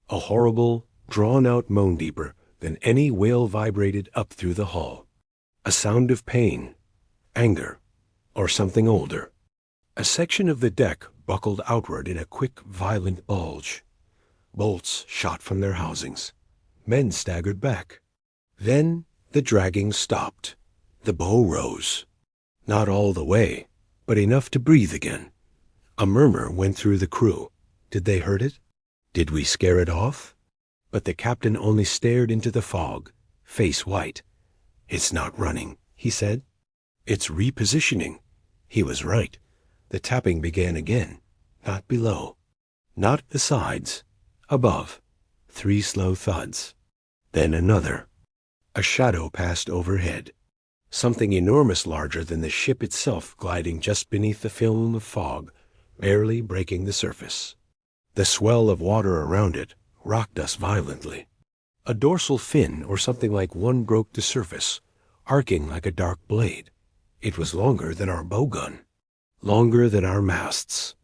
A horrible, drawn-out moan deeper than any whale vibrated up through the hull. A sound of pain, anger, or something older. A section of the deck buckled outward in a quick, violent bulge. Bolts shot from their housings. Men staggered back. Then the dragging stopped. The bow rose. Not all the way, but enough to breathe again. A murmur went through the crew. Did they hurt it? Did we scare it off? But the captain only stared into the fog, face white. "It's not running," he said. It's repositioning. He was right. The tapping began again. Not below. Not the sides. Above. 3 slow thuds. Then another. A shadow passed overhead. Something enormous larger than the ship itself gliding just beneath the film of fog, barely breaking the surface. The swell of water around it rocked us violently. A dorsal fin or something like one broke the surface, arcing like a dark blade. It was longer than our bow gun, longer than our masts,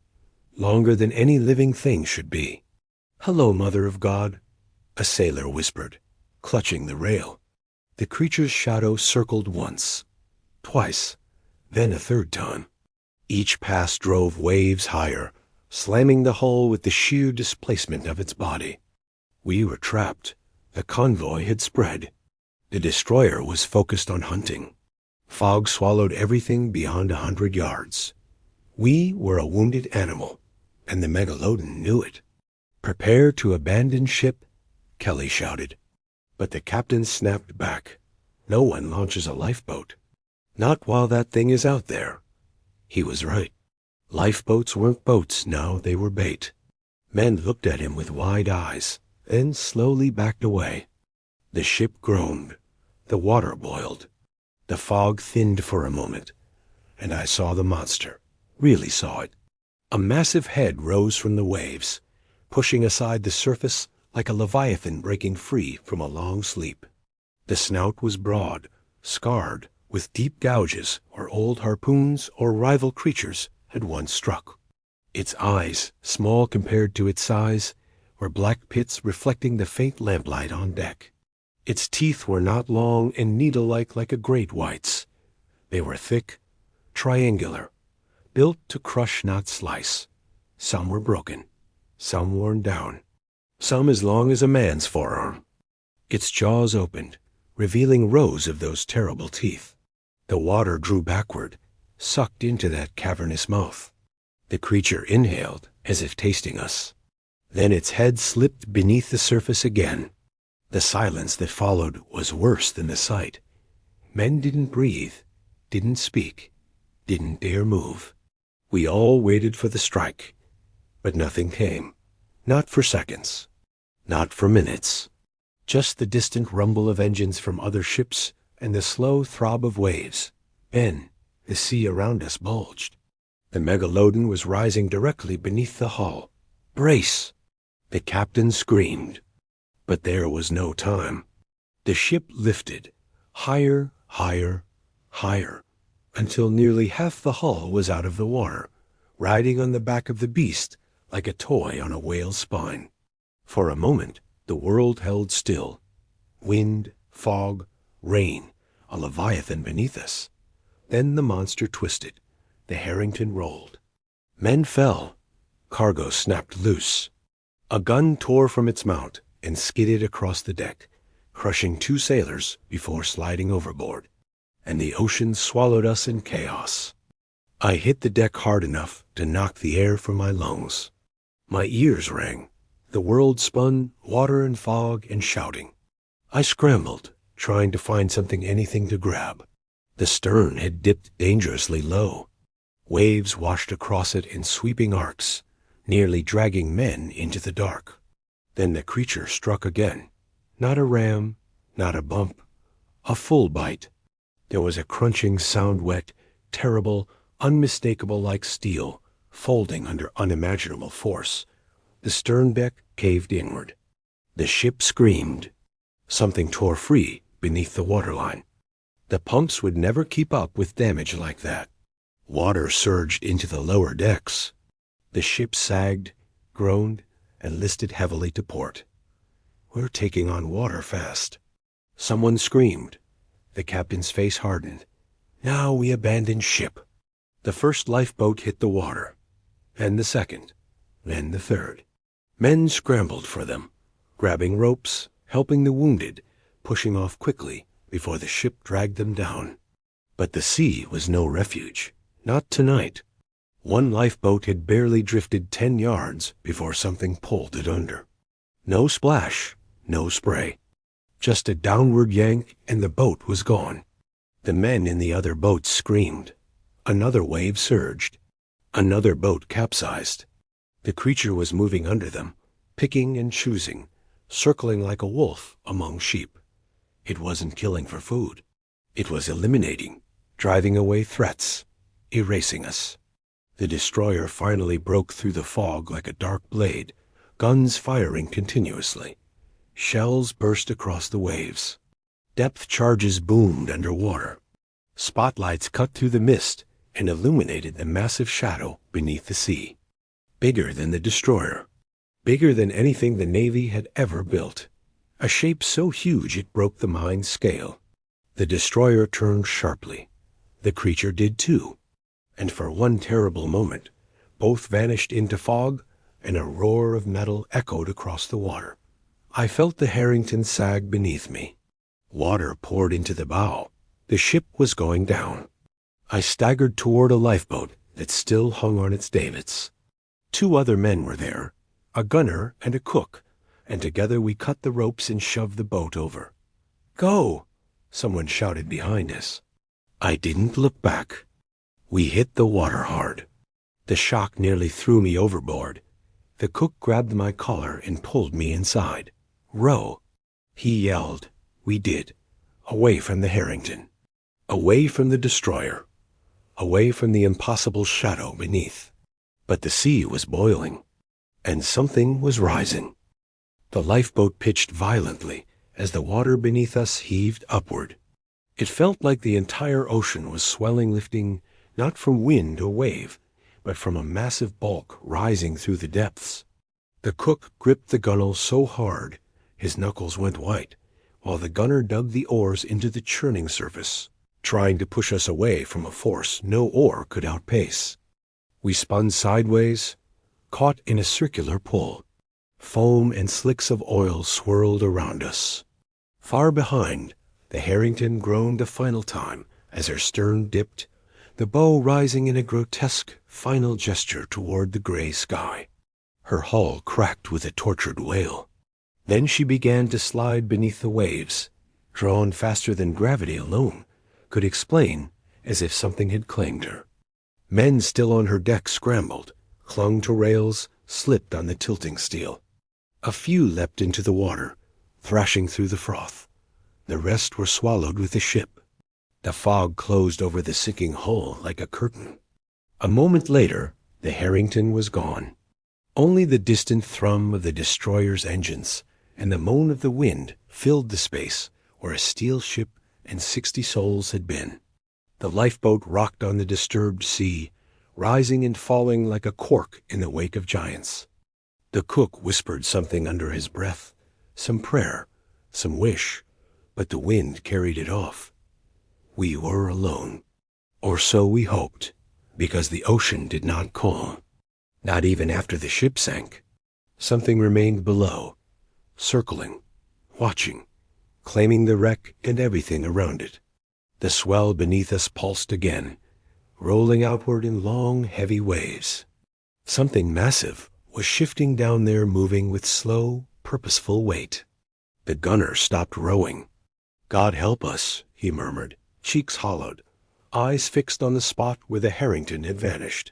longer than any living thing should be. "Hello, Mother of God," a sailor whispered, clutching the rail. The creature's shadow circled once, twice, then a third time. Each pass drove waves higher, slamming the hull with the sheer displacement of its body. We were trapped. The convoy had spread. The destroyer was focused on hunting. Fog swallowed everything beyond 100 yards. We were a wounded animal, and the Megalodon knew it. "Prepare to abandon ship," Kelly shouted. But the captain snapped back. "No one launches a lifeboat. Not while that thing is out there." He was right. Lifeboats weren't boats now, they were bait. Men looked at him with wide eyes, then slowly backed away. The ship groaned. The water boiled. The fog thinned for a moment, and I saw the monster, really saw it. A massive head rose from the waves, pushing aside the surface like a leviathan breaking free from a long sleep. The snout was broad, scarred, with deep gouges where old harpoons or rival creatures had once struck. Its eyes, small compared to its size, were black pits reflecting the faint lamplight on deck. Its teeth were not long and needle-like like a great white's. They were thick, triangular, built to crush, not slice. Some were broken, some worn down, some as long as a man's forearm. Its jaws opened, revealing rows of those terrible teeth. The water drew backward, sucked into that cavernous mouth. The creature inhaled, as if tasting us. Then its head slipped beneath the surface again. The silence that followed was worse than the sight. Men didn't breathe, didn't speak, didn't dare move. We all waited for the strike, but nothing came. Not for seconds, not for minutes. Just the distant rumble of engines from other ships and the slow throb of waves. Then the sea around us bulged. The Megalodon was rising directly beneath the hull. "Brace!" The captain screamed. But there was no time. The ship lifted, higher, higher, higher, until nearly half the hull was out of the water, riding on the back of the beast like a toy on a whale's spine. For a moment, the world held still. Wind, fog, rain, a leviathan beneath us. Then the monster twisted. The Harrington rolled. Men fell. Cargo snapped loose. A gun tore from its mount and skidded across the deck, crushing 2 sailors before sliding overboard. And the ocean swallowed us in chaos. I hit the deck hard enough to knock the air from my lungs. My ears rang. The world spun, water and fog and shouting. I scrambled, trying to find anything to grab. The stern had dipped dangerously low. Waves washed across it in sweeping arcs, nearly dragging men into the dark. Then the creature struck again. Not a ram, not a bump, a full bite. There was a crunching sound, wet, terrible, unmistakable like steel, folding under unimaginable force. The stern deck caved inward. The ship screamed. Something tore free beneath the waterline. The pumps would never keep up with damage like that. Water surged into the lower decks. The ship sagged, groaned, and listed heavily to port. "We're taking on water fast." Someone screamed. The captain's face hardened. "Now we abandon ship." The first lifeboat hit the water, then the second, then the third. Men scrambled for them, grabbing ropes, helping the wounded, pushing off quickly before the ship dragged them down. But the sea was no refuge. Not tonight. One lifeboat had barely drifted 10 yards before something pulled it under. No splash, no spray. Just a downward yank and the boat was gone. The men in the other boat screamed. Another wave surged. Another boat capsized. The creature was moving under them, picking and choosing, circling like a wolf among sheep. It wasn't killing for food. It was eliminating, driving away threats, erasing us. The destroyer finally broke through the fog like a dark blade, guns firing continuously. Shells burst across the waves. Depth charges boomed underwater. Spotlights cut through the mist and illuminated the massive shadow beneath the sea. Bigger than the destroyer. Bigger than anything the Navy had ever built. A shape so huge it broke the mind's scale. The destroyer turned sharply. The creature did too. And for one terrible moment, both vanished into fog, and a roar of metal echoed across the water. I felt the Harrington sag beneath me. Water poured into the bow. The ship was going down. I staggered toward a lifeboat that still hung on its davits. 2 other men were there, a gunner and a cook, and together we cut the ropes and shoved the boat over. "Go!" someone shouted behind us. I didn't look back. We hit the water hard. The shock nearly threw me overboard. The cook grabbed my collar and pulled me inside. "Row!" He yelled. We did. Away from the Harrington. Away from the destroyer. Away from the impossible shadow beneath. But the sea was boiling. And something was rising. The lifeboat pitched violently as the water beneath us heaved upward. It felt like the entire ocean was swelling, lifting not from wind or wave, but from a massive bulk rising through the depths. The cook gripped the gunwale so hard his knuckles went white, while the gunner dug the oars into the churning surface, trying to push us away from a force no oar could outpace. We spun sideways, caught in a circular pull. Foam and slicks of oil swirled around us. Far behind, the Harrington groaned a final time as her stern dipped, the bow rising in a grotesque final gesture toward the gray sky. Her hull cracked with a tortured wail. Then she began to slide beneath the waves, drawn faster than gravity alone could explain, as if something had claimed her. Men still on her deck scrambled, clung to rails, slipped on the tilting steel. A few leapt into the water, thrashing through the froth. The rest were swallowed with the ship. The fog closed over the sinking hull like a curtain. A moment later, the Harrington was gone. Only the distant thrum of the destroyer's engines and the moan of the wind filled the space where a steel ship and 60 souls had been. The lifeboat rocked on the disturbed sea, rising and falling like a cork in the wake of giants. The cook whispered something under his breath, some prayer, some wish, but the wind carried it off. We were alone. Or so we hoped, because the ocean did not call. Not even after the ship sank. Something remained below, circling, watching, claiming the wreck and everything around it. The swell beneath us pulsed again, rolling outward in long, heavy waves. Something massive was shifting down there, moving with slow, purposeful weight. The gunner stopped rowing. "God help us," he murmured, cheeks hollowed, eyes fixed on the spot where the Harrington had vanished.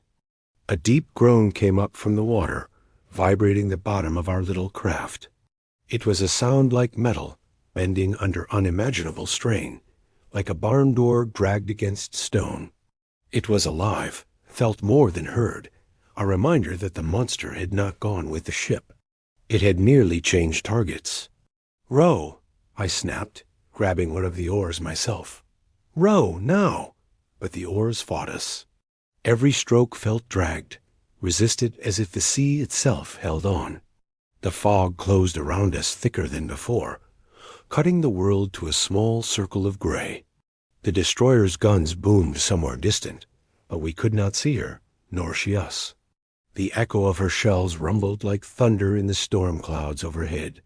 A deep groan came up from the water, vibrating the bottom of our little craft. It was a sound like metal, bending under unimaginable strain, like a barn door dragged against stone. It was alive, felt more than heard, a reminder that the monster had not gone with the ship. It had merely changed targets. "Row," I snapped, grabbing one of the oars myself. "Row, now!" But the oars fought us. Every stroke felt dragged, resisted as if the sea itself held on. The fog closed around us thicker than before, cutting the world to a small circle of gray. The destroyer's guns boomed somewhere distant, but we could not see her, nor she us. The echo of her shells rumbled like thunder in the storm clouds overhead.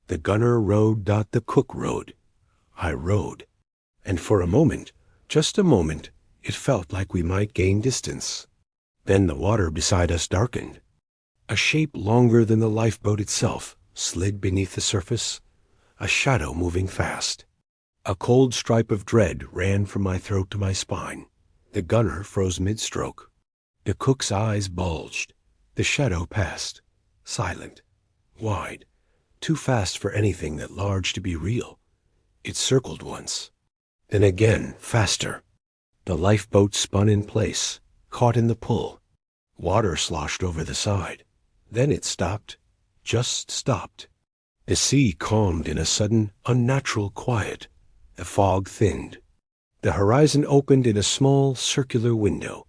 The gunner rowed, the cook rowed. I rowed. And for a moment, just a moment, it felt like we might gain distance. Then the water beside us darkened. A shape longer than the lifeboat itself slid beneath the surface, a shadow moving fast. A cold stripe of dread ran from my throat to my spine. The gunner froze mid-stroke. The cook's eyes bulged. The shadow passed, silent, wide, too fast for anything that large to be real. It circled once, then again, faster. The lifeboat spun in place, caught in the pull. Water sloshed over the side. Then it stopped, just stopped. The sea calmed in a sudden, unnatural quiet. The fog thinned. The horizon opened in a small, circular window,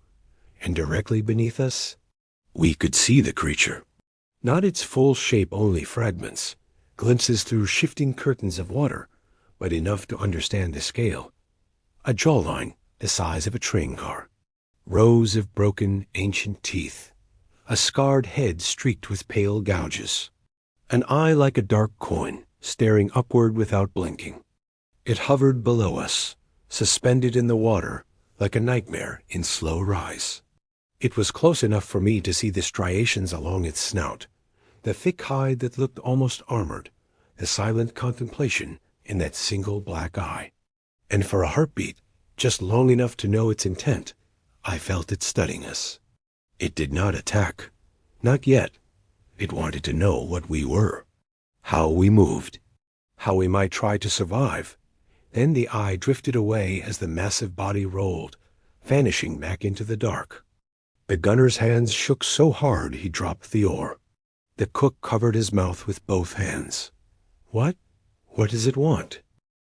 and directly beneath us, we could see the creature. Not its full shape, only fragments, glimpses through shifting curtains of water, but enough to understand the scale. A jawline the size of a train car. Rows of broken, ancient teeth. A scarred head streaked with pale gouges. An eye like a dark coin, staring upward without blinking. It hovered below us, suspended in the water, like a nightmare in slow rise. It was close enough for me to see the striations along its snout, the thick hide that looked almost armored, the silent contemplation in that single black eye. And for a heartbeat, just long enough to know its intent, I felt it studying us. It did not attack. Not yet. It wanted to know what we were, how we moved, how we might try to survive. Then the eye drifted away as the massive body rolled, vanishing back into the dark. The gunner's hands shook so hard he dropped the oar. The cook covered his mouth with both hands. What? What does it want?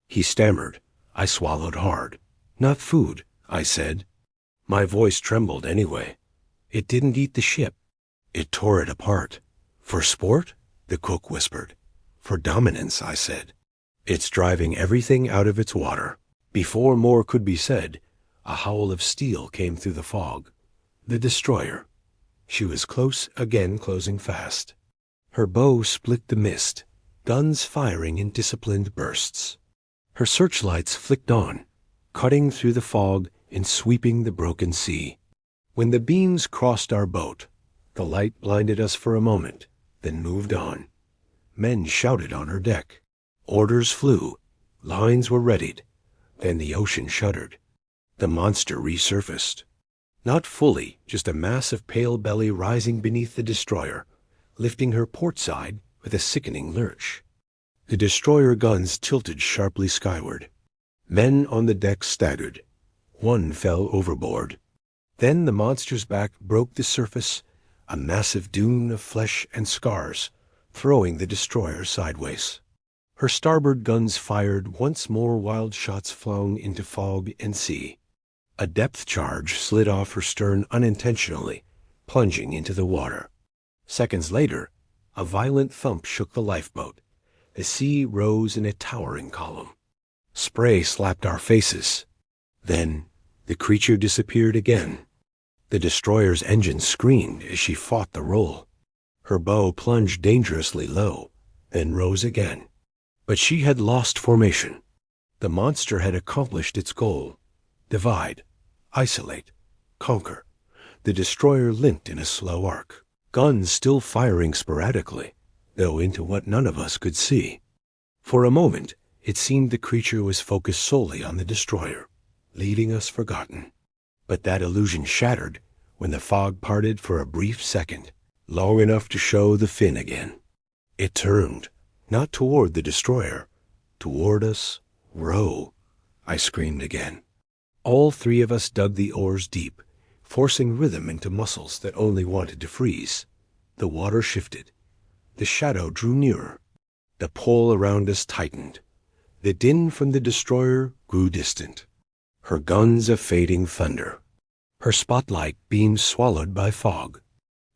He stammered. I swallowed hard. Not food, I said. My voice trembled anyway. It didn't eat the ship. It tore it apart. For sport? The cook whispered. For dominance, I said. It's driving everything out of its water. Before more could be said, a howl of steel came through the fog. The destroyer. She was close again, closing fast. Her bow split the mist, guns firing in disciplined bursts. Her searchlights flicked on, cutting through the fog and sweeping the broken sea. When the beams crossed our boat, the light blinded us for a moment, then moved on. Men shouted on her deck. Orders flew. Lines were readied. Then the ocean shuddered. The monster resurfaced. Not fully, just a mass of pale belly rising beneath the destroyer, lifting her port side with a sickening lurch. The destroyer guns tilted sharply skyward. Men on the deck staggered. One fell overboard. Then the monster's back broke the surface, a massive dune of flesh and scars, throwing the destroyer sideways. Her starboard guns fired once more, wild shots flung into fog and sea. A depth charge slid off her stern unintentionally, plunging into the water. Seconds later, a violent thump shook the lifeboat. The sea rose in a towering column. Spray slapped our faces. Then the creature disappeared again. The destroyer's engine screamed as she fought the roll. Her bow plunged dangerously low, then rose again. But she had lost formation. The monster had accomplished its goal. Divide, isolate, conquer. The destroyer limped in a slow arc, guns still firing sporadically, though into what none of us could see. For a moment, it seemed the creature was focused solely on the destroyer, leaving us forgotten. But that illusion shattered when the fog parted for a brief second, long enough to show the fin again. It turned, not toward the destroyer, toward us. Row, I screamed again. All three of us dug the oars deep, forcing rhythm into muscles that only wanted to freeze. The water shifted. The shadow drew nearer. The pull around us tightened. The din from the destroyer grew distant. Her guns a fading thunder. Her spotlight beams swallowed by fog.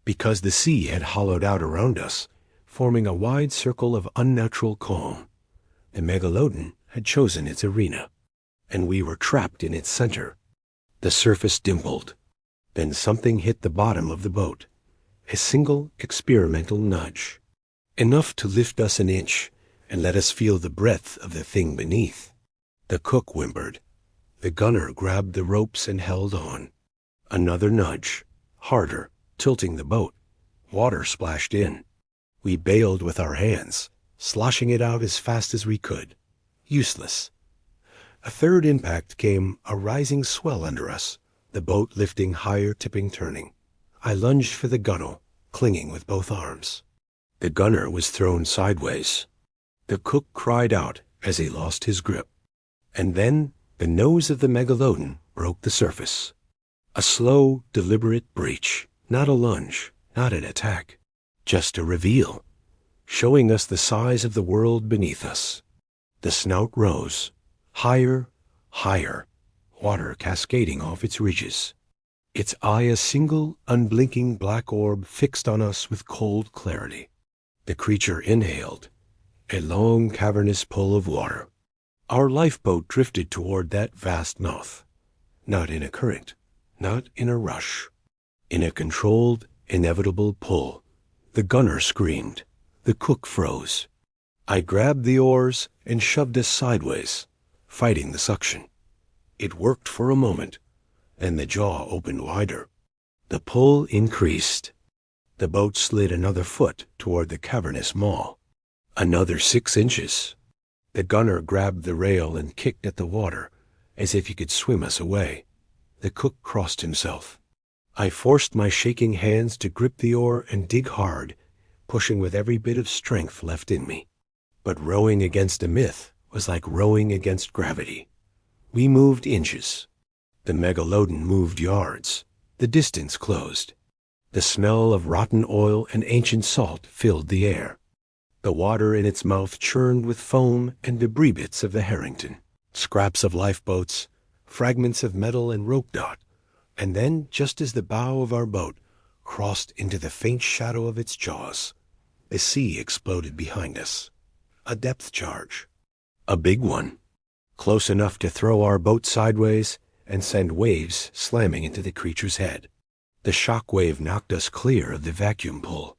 Because the sea had hollowed out around us, forming a wide circle of unnatural calm. The Megalodon had chosen its arena, and we were trapped in its center. The surface dimpled. Then something hit the bottom of the boat. A single experimental nudge. Enough to lift us an inch and let us feel the breadth of the thing beneath. The cook whimpered. The gunner grabbed the ropes and held on. Another nudge, harder, tilting the boat. Water splashed in. We bailed with our hands, sloshing it out as fast as we could. Useless. A third impact came, a rising swell under us, the boat lifting higher, tipping, turning. I lunged for the gunwale, clinging with both arms. The gunner was thrown sideways. The cook cried out as he lost his grip. And then the nose of the Megalodon broke the surface. A slow, deliberate breach, not a lunge, not an attack, just a reveal, showing us the size of the world beneath us. The snout rose, higher, higher, water cascading off its ridges. Its eye a single, unblinking black orb fixed on us with cold clarity. The creature inhaled, a long, cavernous pull of water. Our lifeboat drifted toward that vast mouth, not in a current, not in a rush, in a controlled, inevitable pull. The gunner screamed. The cook froze. I grabbed the oars and shoved us sideways, fighting the suction. It worked for a moment, and the jaw opened wider. The pull increased. The boat slid another foot toward the cavernous maw. Another 6 inches. The gunner grabbed the rail and kicked at the water, as if he could swim us away. The cook crossed himself. I forced my shaking hands to grip the oar and dig hard, pushing with every bit of strength left in me. But rowing against a myth was like rowing against gravity. We moved inches. The Megalodon moved yards. The distance closed. The smell of rotten oil and ancient salt filled the air. The water in its mouth churned with foam and debris bits of the Harrington, scraps of lifeboats, fragments of metal and rope knot. And then, just as the bow of our boat crossed into the faint shadow of its jaws, the sea exploded behind us. A depth charge. A big one. Close enough to throw our boat sideways and send waves slamming into the creature's head. The shock wave knocked us clear of the vacuum pull.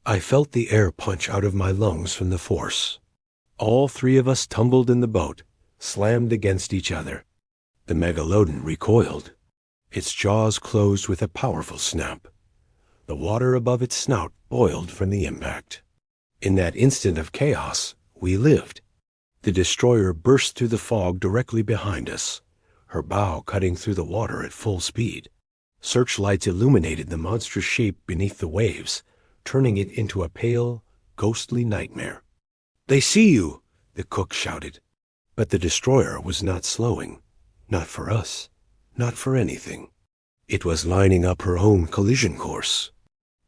I felt the air punch out of my lungs from the force. All 3 of us tumbled in the boat, slammed against each other. The Megalodon recoiled. Its jaws closed with a powerful snap. The water above its snout boiled from the impact. In that instant of chaos, we lived. The destroyer burst through the fog directly behind us, her bow cutting through the water at full speed. Searchlights illuminated the monstrous shape beneath the waves, turning it into a pale, ghostly nightmare. "They see you!" the cook shouted. But the destroyer was not slowing. Not for us. Not for anything. It was lining up her own collision course.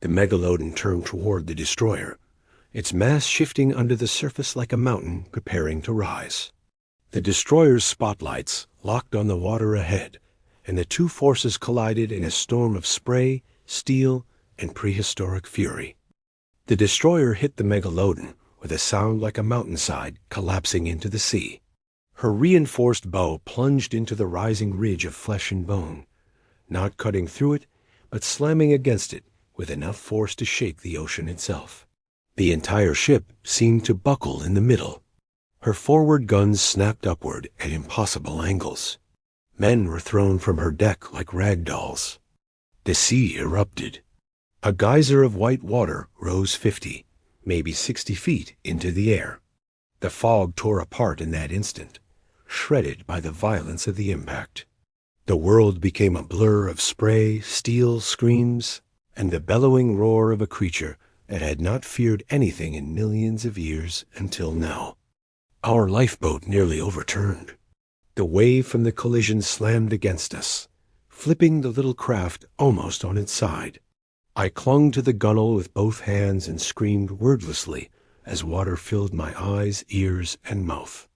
The Megalodon turned toward the destroyer, its mass shifting under the surface like a mountain preparing to rise. The destroyer's spotlights locked on the water ahead, and the 2 forces collided in a storm of spray, steel, and prehistoric fury. The destroyer hit the Megalodon with a sound like a mountainside collapsing into the sea. Her reinforced bow plunged into the rising ridge of flesh and bone, not cutting through it, but slamming against it with enough force to shake the ocean itself. The entire ship seemed to buckle in the middle. Her forward guns snapped upward at impossible angles. Men were thrown from her deck like rag dolls. The sea erupted. A geyser of white water rose 50, maybe 60 feet into the air. The fog tore apart in that instant, shredded by the violence of the impact. The world became a blur of spray, steel screams, and the bellowing roar of a creature that had not feared anything in millions of years until now. Our lifeboat nearly overturned. The wave from the collision slammed against us, flipping the little craft almost on its side. I clung to the gunwale with both hands and screamed wordlessly as water filled my eyes, ears, and mouth.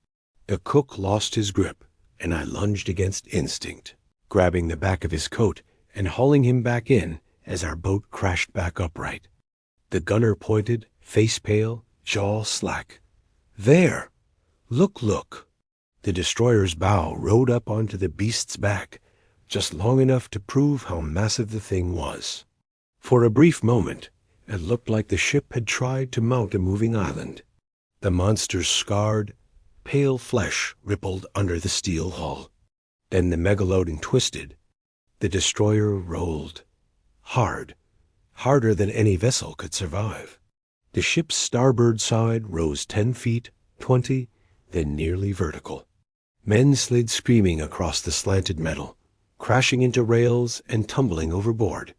The cook lost his grip, and I lunged against instinct, grabbing the back of his coat and hauling him back in as our boat crashed back upright. The gunner pointed, face pale, jaw slack. "There! Look!" The destroyer's bow rode up onto the beast's back, just long enough to prove how massive the thing was. For a brief moment, it looked like the ship had tried to mount a moving island. The monster's scarred, pale flesh rippled under the steel hull. Then the Megalodon twisted. The destroyer rolled. Hard. Harder than any vessel could survive. The ship's starboard side rose 10 feet, 20, then nearly vertical. Men slid screaming across the slanted metal, crashing into rails and tumbling overboard.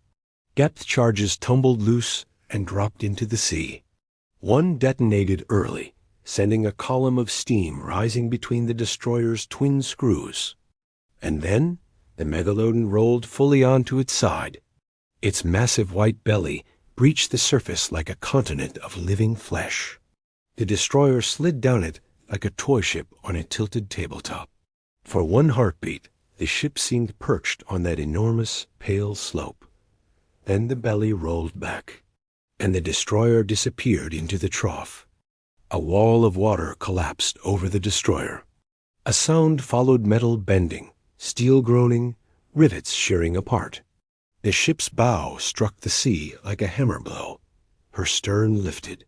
Depth charges tumbled loose and dropped into the sea. One detonated early, sending a column of steam rising between the destroyer's twin screws. And then the Megalodon rolled fully onto its side. Its massive white belly breached the surface like a continent of living flesh. The destroyer slid down it like a toy ship on a tilted tabletop. For one heartbeat, the ship seemed perched on that enormous, pale slope. Then the belly rolled back, and the destroyer disappeared into the trough. A wall of water collapsed over the destroyer. A sound followed metal bending, steel groaning, rivets shearing apart. The ship's bow struck the sea like a hammer blow. Her stern lifted.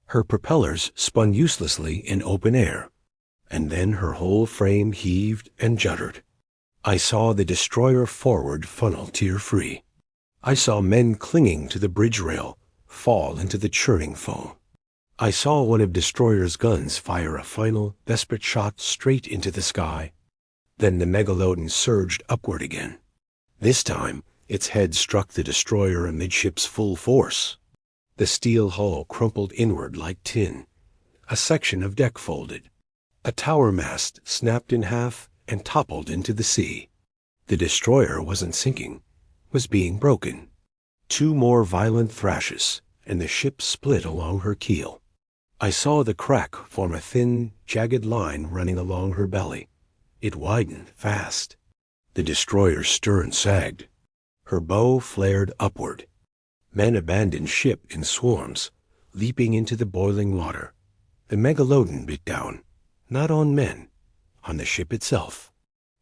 Her propellers spun uselessly in open air, and then her whole frame heaved and juddered. I saw the destroyer forward funnel tear-free. I saw men clinging to the bridge rail fall into the churning foam. I saw one of destroyer's guns fire a final, desperate shot straight into the sky. Then the Megalodon surged upward again. This time, its head struck the destroyer amidships full force. The steel hull crumpled inward like tin. A section of deck folded. A tower mast snapped in half and toppled into the sea. The destroyer wasn't sinking, was being broken. Two more violent thrashes, and the ship split along her keel. I saw the crack form a thin, jagged line running along her belly. It widened fast. The destroyer's stern sagged. Her bow flared upward. Men abandoned ship in swarms, leaping into the boiling water. The Megalodon bit down, not on men, on the ship itself.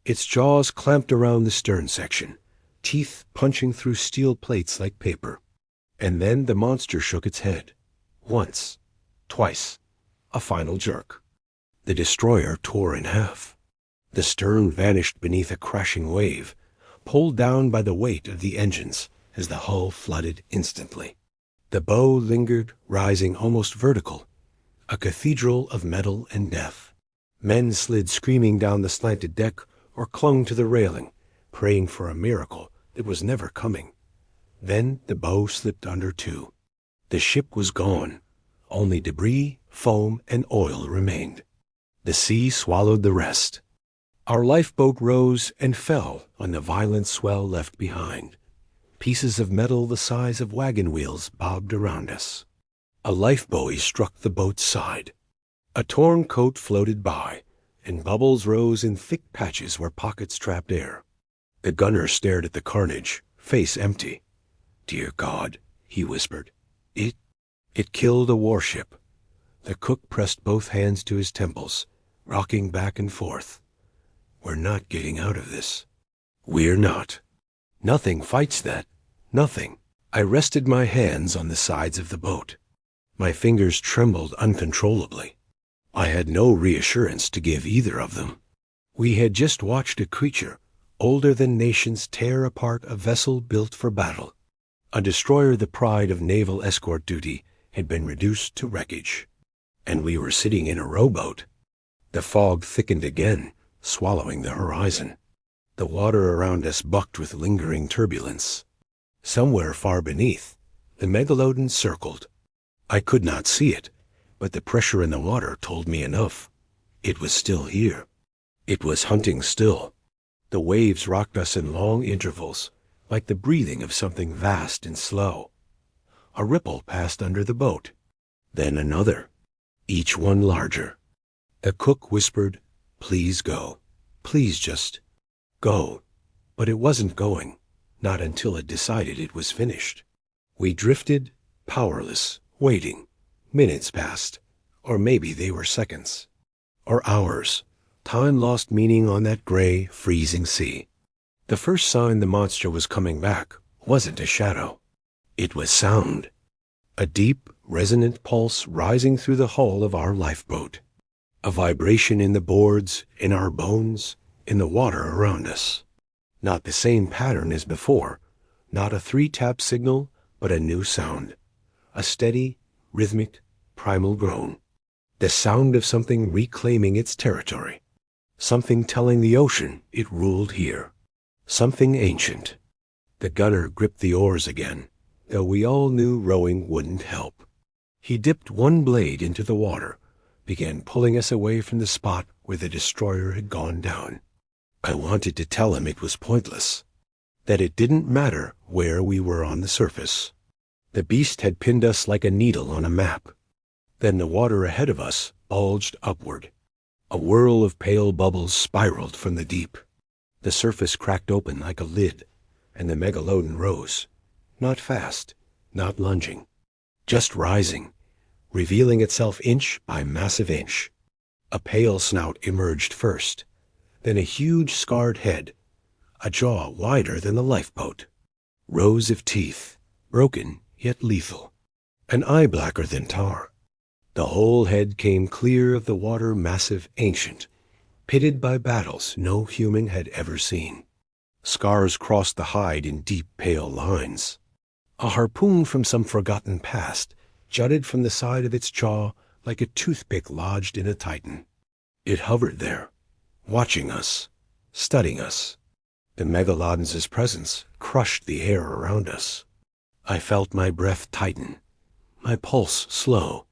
Its jaws clamped around the stern section, teeth punching through steel plates like paper. And then the monster shook its head. Once, twice, a final jerk. The destroyer tore in half. The stern vanished beneath a crashing wave, pulled down by the weight of the engines as the hull flooded instantly. The bow lingered, rising almost vertical, a cathedral of metal and death. Men slid screaming down the slanted deck or clung to the railing, praying for a miracle that was never coming. Then the bow slipped under too. The ship was gone. Only debris, foam, and oil remained. The sea swallowed the rest. Our lifeboat rose and fell on the violent swell left behind. Pieces of metal the size of wagon wheels bobbed around us. A lifebuoy struck the boat's side. A torn coat floated by, and bubbles rose in thick patches where pockets trapped air. The gunner stared at the carnage, face empty. "Dear God," he whispered. It killed a warship." The cook pressed both hands to his temples, rocking back and forth. "We're not getting out of this. We're not. Nothing fights that. Nothing." I rested my hands on the sides of the boat. My fingers trembled uncontrollably. I had no reassurance to give either of them. We had just watched a creature, older than nations, tear apart a vessel built for battle. A destroyer the pride of naval escort duty had been reduced to wreckage. And we were sitting in a rowboat. The fog thickened again, swallowing the horizon. The water around us bucked with lingering turbulence. Somewhere far beneath, the Megalodon circled. I could not see it, but the pressure in the water told me enough. It was still here. It was hunting still. The waves rocked us in long intervals, like the breathing of something vast and slow. A ripple passed under the boat. Then another, each one larger. The cook whispered, "Please go. Please just go." But it wasn't going, not until it decided it was finished. We drifted, powerless, waiting. Minutes passed, or maybe they were seconds. Or hours. Time lost meaning on that gray, freezing sea. The first sign the monster was coming back wasn't a shadow. It was sound. A deep, resonant pulse rising through the hull of our lifeboat. A vibration in the boards, in our bones, in the water around us. Not the same pattern as before. Not a 3-tap signal, but a new sound. A steady, rhythmic, primal groan. The sound of something reclaiming its territory. Something telling the ocean it ruled here. Something ancient. The gunner gripped the oars again, though we all knew rowing wouldn't help. He dipped one blade into the water, began pulling us away from the spot where the destroyer had gone down. I wanted to tell him it was pointless, that it didn't matter where we were on the surface. The beast had pinned us like a needle on a map. Then the water ahead of us bulged upward. A whirl of pale bubbles spiraled from the deep. The surface cracked open like a lid, and the Megalodon rose. Not fast, not lunging, just rising, revealing itself inch by massive inch. A pale snout emerged first, then a huge scarred head, a jaw wider than the lifeboat, rows of teeth, broken yet lethal, an eye blacker than tar. The whole head came clear of the water, massive, ancient, pitted by battles no human had ever seen. Scars crossed the hide in deep, pale lines. A harpoon from some forgotten past jutted from the side of its jaw like a toothpick lodged in a titan. It hovered there, watching us, studying us. The Megalodon's presence crushed the air around us. I felt my breath tighten, my pulse slow.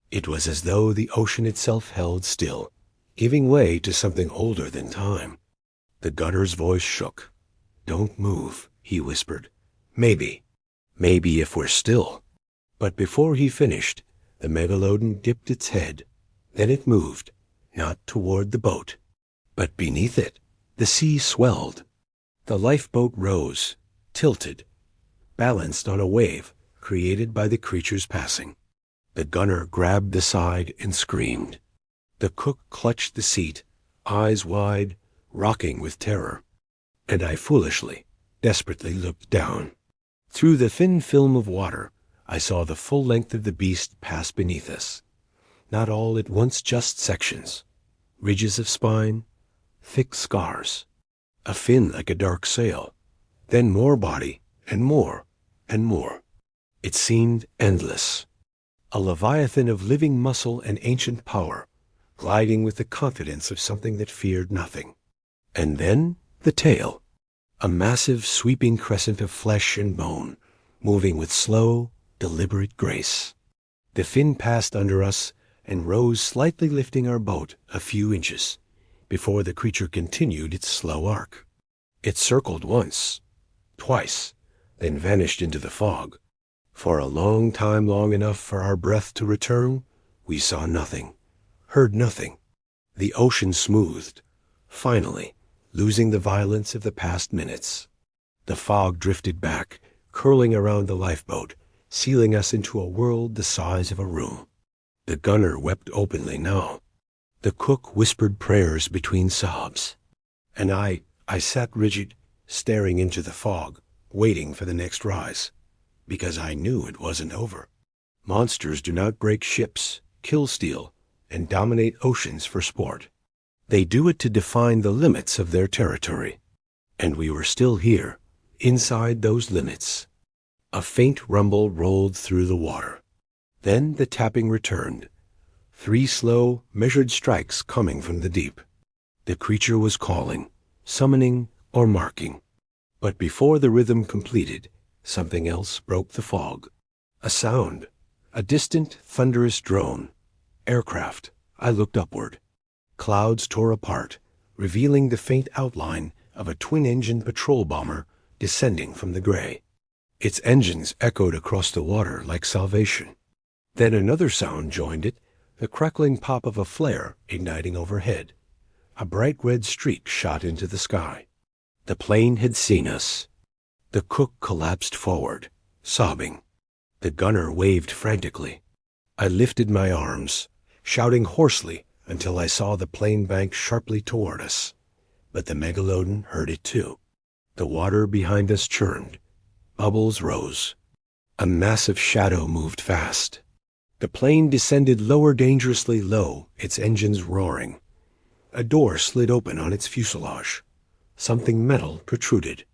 It was as though the ocean itself held still, giving way to something older than time. The gunner's voice shook. "Don't move," he whispered. Maybe if we're still." But before he finished, the Megalodon dipped its head. Then it moved, not toward the boat, but beneath it. The sea swelled. The lifeboat rose, tilted, balanced on a wave created by the creature's passing. The gunner grabbed the side and screamed. The cook clutched the seat, eyes wide, rocking with terror. And I foolishly, desperately looked down. Through the thin film of water, I saw the full length of the beast pass beneath us. Not all at once, just sections. Ridges of spine, thick scars, a fin like a dark sail, then more body, and more, and more. It seemed endless. A leviathan of living muscle and ancient power, gliding with the confidence of something that feared nothing. And then the tail, a massive sweeping crescent of flesh and bone, moving with slow, deliberate grace. The fin passed under us and rose, slightly lifting our boat a few inches, before the creature continued its slow arc. It circled once, twice, then vanished into the fog. For a long time, long enough for our breath to return, we saw nothing, heard nothing. The ocean smoothed, finally, losing the violence of the past minutes. The fog drifted back, curling around the lifeboat, sealing us into a world the size of a room. The gunner wept openly now. The cook whispered prayers between sobs. And I sat rigid, staring into the fog, waiting for the next rise, because I knew it wasn't over. Monsters do not break ships, kill, steal, and dominate oceans for sport. They do it to define the limits of their territory. And we were still here, inside those limits. A faint rumble rolled through the water. Then the tapping returned. 3 slow, measured strikes coming from the deep. The creature was calling, summoning, or marking. But before the rhythm completed, something else broke the fog. A sound, a distant, thunderous drone. Aircraft. I looked upward. Clouds tore apart, revealing the faint outline of a twin-engine patrol bomber descending from the gray. Its engines echoed across the water like salvation. Then another sound joined it, the crackling pop of a flare igniting overhead. A bright red streak shot into the sky. The plane had seen us. The cook collapsed forward, sobbing. The gunner waved frantically. I lifted my arms, shouting hoarsely until I saw the plane bank sharply toward us. But the Megalodon heard it too. The water behind us churned. Bubbles rose. A massive shadow moved fast. The plane descended lower, dangerously low, its engines roaring. A door slid open on its fuselage. Something metal protruded.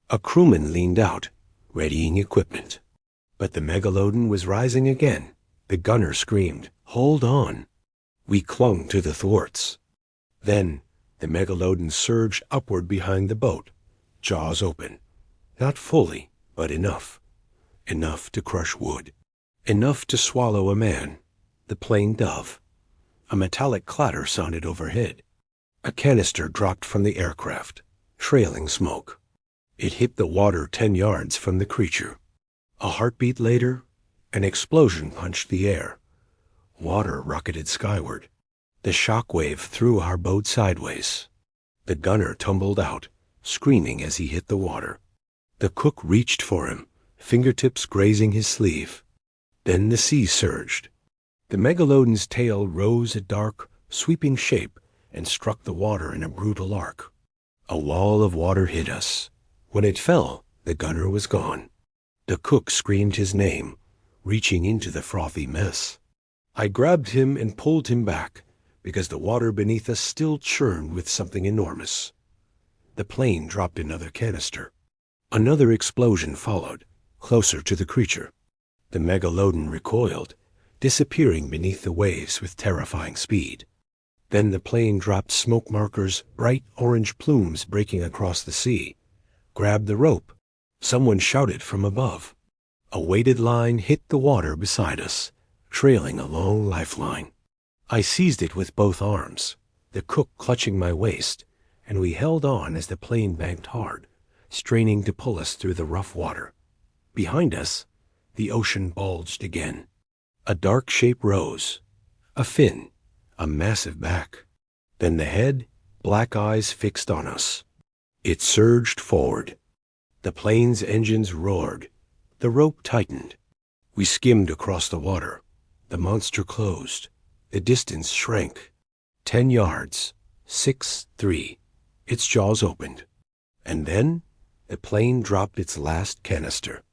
A crewman leaned out, readying equipment. But the Megalodon was rising again. The gunner screamed, "Hold on!" We clung to the thwarts. Then The Megalodon surged upward behind the boat, jaws open. Not fully, but enough. Enough to crush wood. Enough to swallow a man. The plane dove. A metallic clatter sounded overhead. A canister dropped from the aircraft, trailing smoke. It hit the water 10 yards from the creature. A heartbeat later, an explosion punched the air. Water rocketed skyward. The shock wave threw our boat sideways. The gunner tumbled out, screaming as he hit the water. The cook reached for him, fingertips grazing his sleeve. Then the sea surged. The Megalodon's tail rose a dark, sweeping shape and struck the water in a brutal arc. A wall of water hit us. When it fell, the gunner was gone. The cook screamed his name, reaching into the frothy mess. I grabbed him and pulled him back, because the water beneath us still churned with something enormous. The plane dropped another canister. Another explosion followed, closer to the creature. The Megalodon recoiled, disappearing beneath the waves with terrifying speed. Then the plane dropped smoke markers, bright orange plumes breaking across the sea. Grabbed the rope. Someone shouted from above. A weighted line hit the water beside us, trailing a long lifeline. I seized it with both arms, the cook clutching my waist, and we held on as the plane banked hard, straining to pull us through the rough water. Behind us, the ocean bulged again. A dark shape rose, a fin, a massive back. Then the head, black eyes fixed on us. It surged forward. The plane's engines roared. The rope tightened. We skimmed across the water. The monster closed. The distance shrank. 10 yards. 6, 3. Its jaws opened. And then the plane dropped its last canister.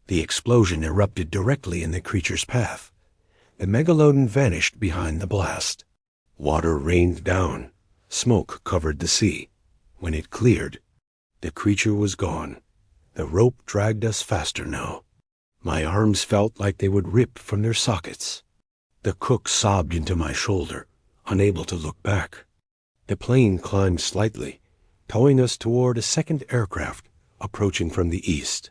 The explosion erupted directly in the creature's path. The Megalodon vanished behind the blast. Water rained down. Smoke covered the sea. When it cleared, the creature was gone. The rope dragged us faster now. My arms felt like they would rip from their sockets. The cook sobbed into my shoulder, unable to look back. The plane climbed slightly, towing us toward a second aircraft approaching from the east.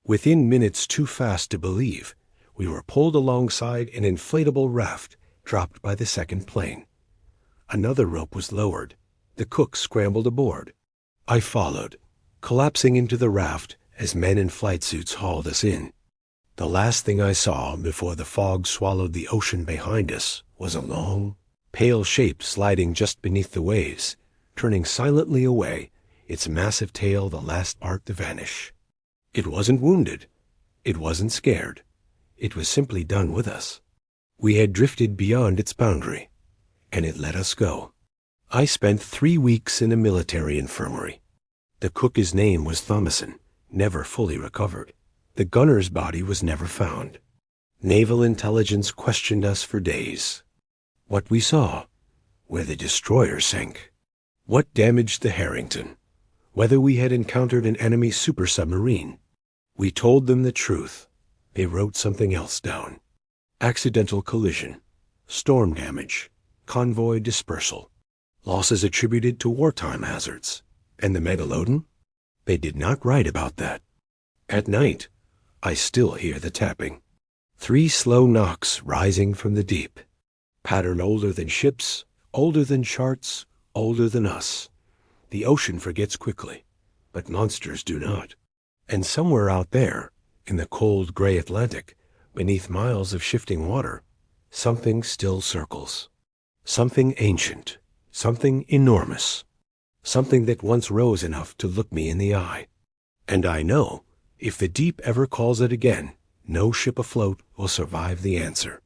Within minutes too fast to believe, we were pulled alongside an inflatable raft dropped by the second plane. Another rope was lowered. The cook scrambled aboard. I followed, collapsing into the raft as men in flight suits hauled us in. The last thing I saw before the fog swallowed the ocean behind us was a long, pale shape sliding just beneath the waves, turning silently away, its massive tail the last part to vanish. It wasn't wounded. It wasn't scared. It was simply done with us. We had drifted beyond its boundary, and it let us go. I spent 3 weeks in a military infirmary. The cook's name was Thomason, never fully recovered. The gunner's body was never found. Naval intelligence questioned us for days. What we saw, where the destroyer sank, what damaged the Harrington, whether we had encountered an enemy super submarine. We told them the truth. They wrote something else down. Accidental collision, storm damage, convoy dispersal, losses attributed to wartime hazards. And the Megalodon? They did not write about that. At night, I still hear the tapping. 3 slow knocks rising from the deep. Pattern older than ships, older than charts, older than us. The ocean forgets quickly, but monsters do not. And somewhere out there, in the cold gray Atlantic, beneath miles of shifting water, something still circles. Something ancient, something enormous, something that once rose enough to look me in the eye. And I know, if the deep ever calls it again, no ship afloat will survive the answer.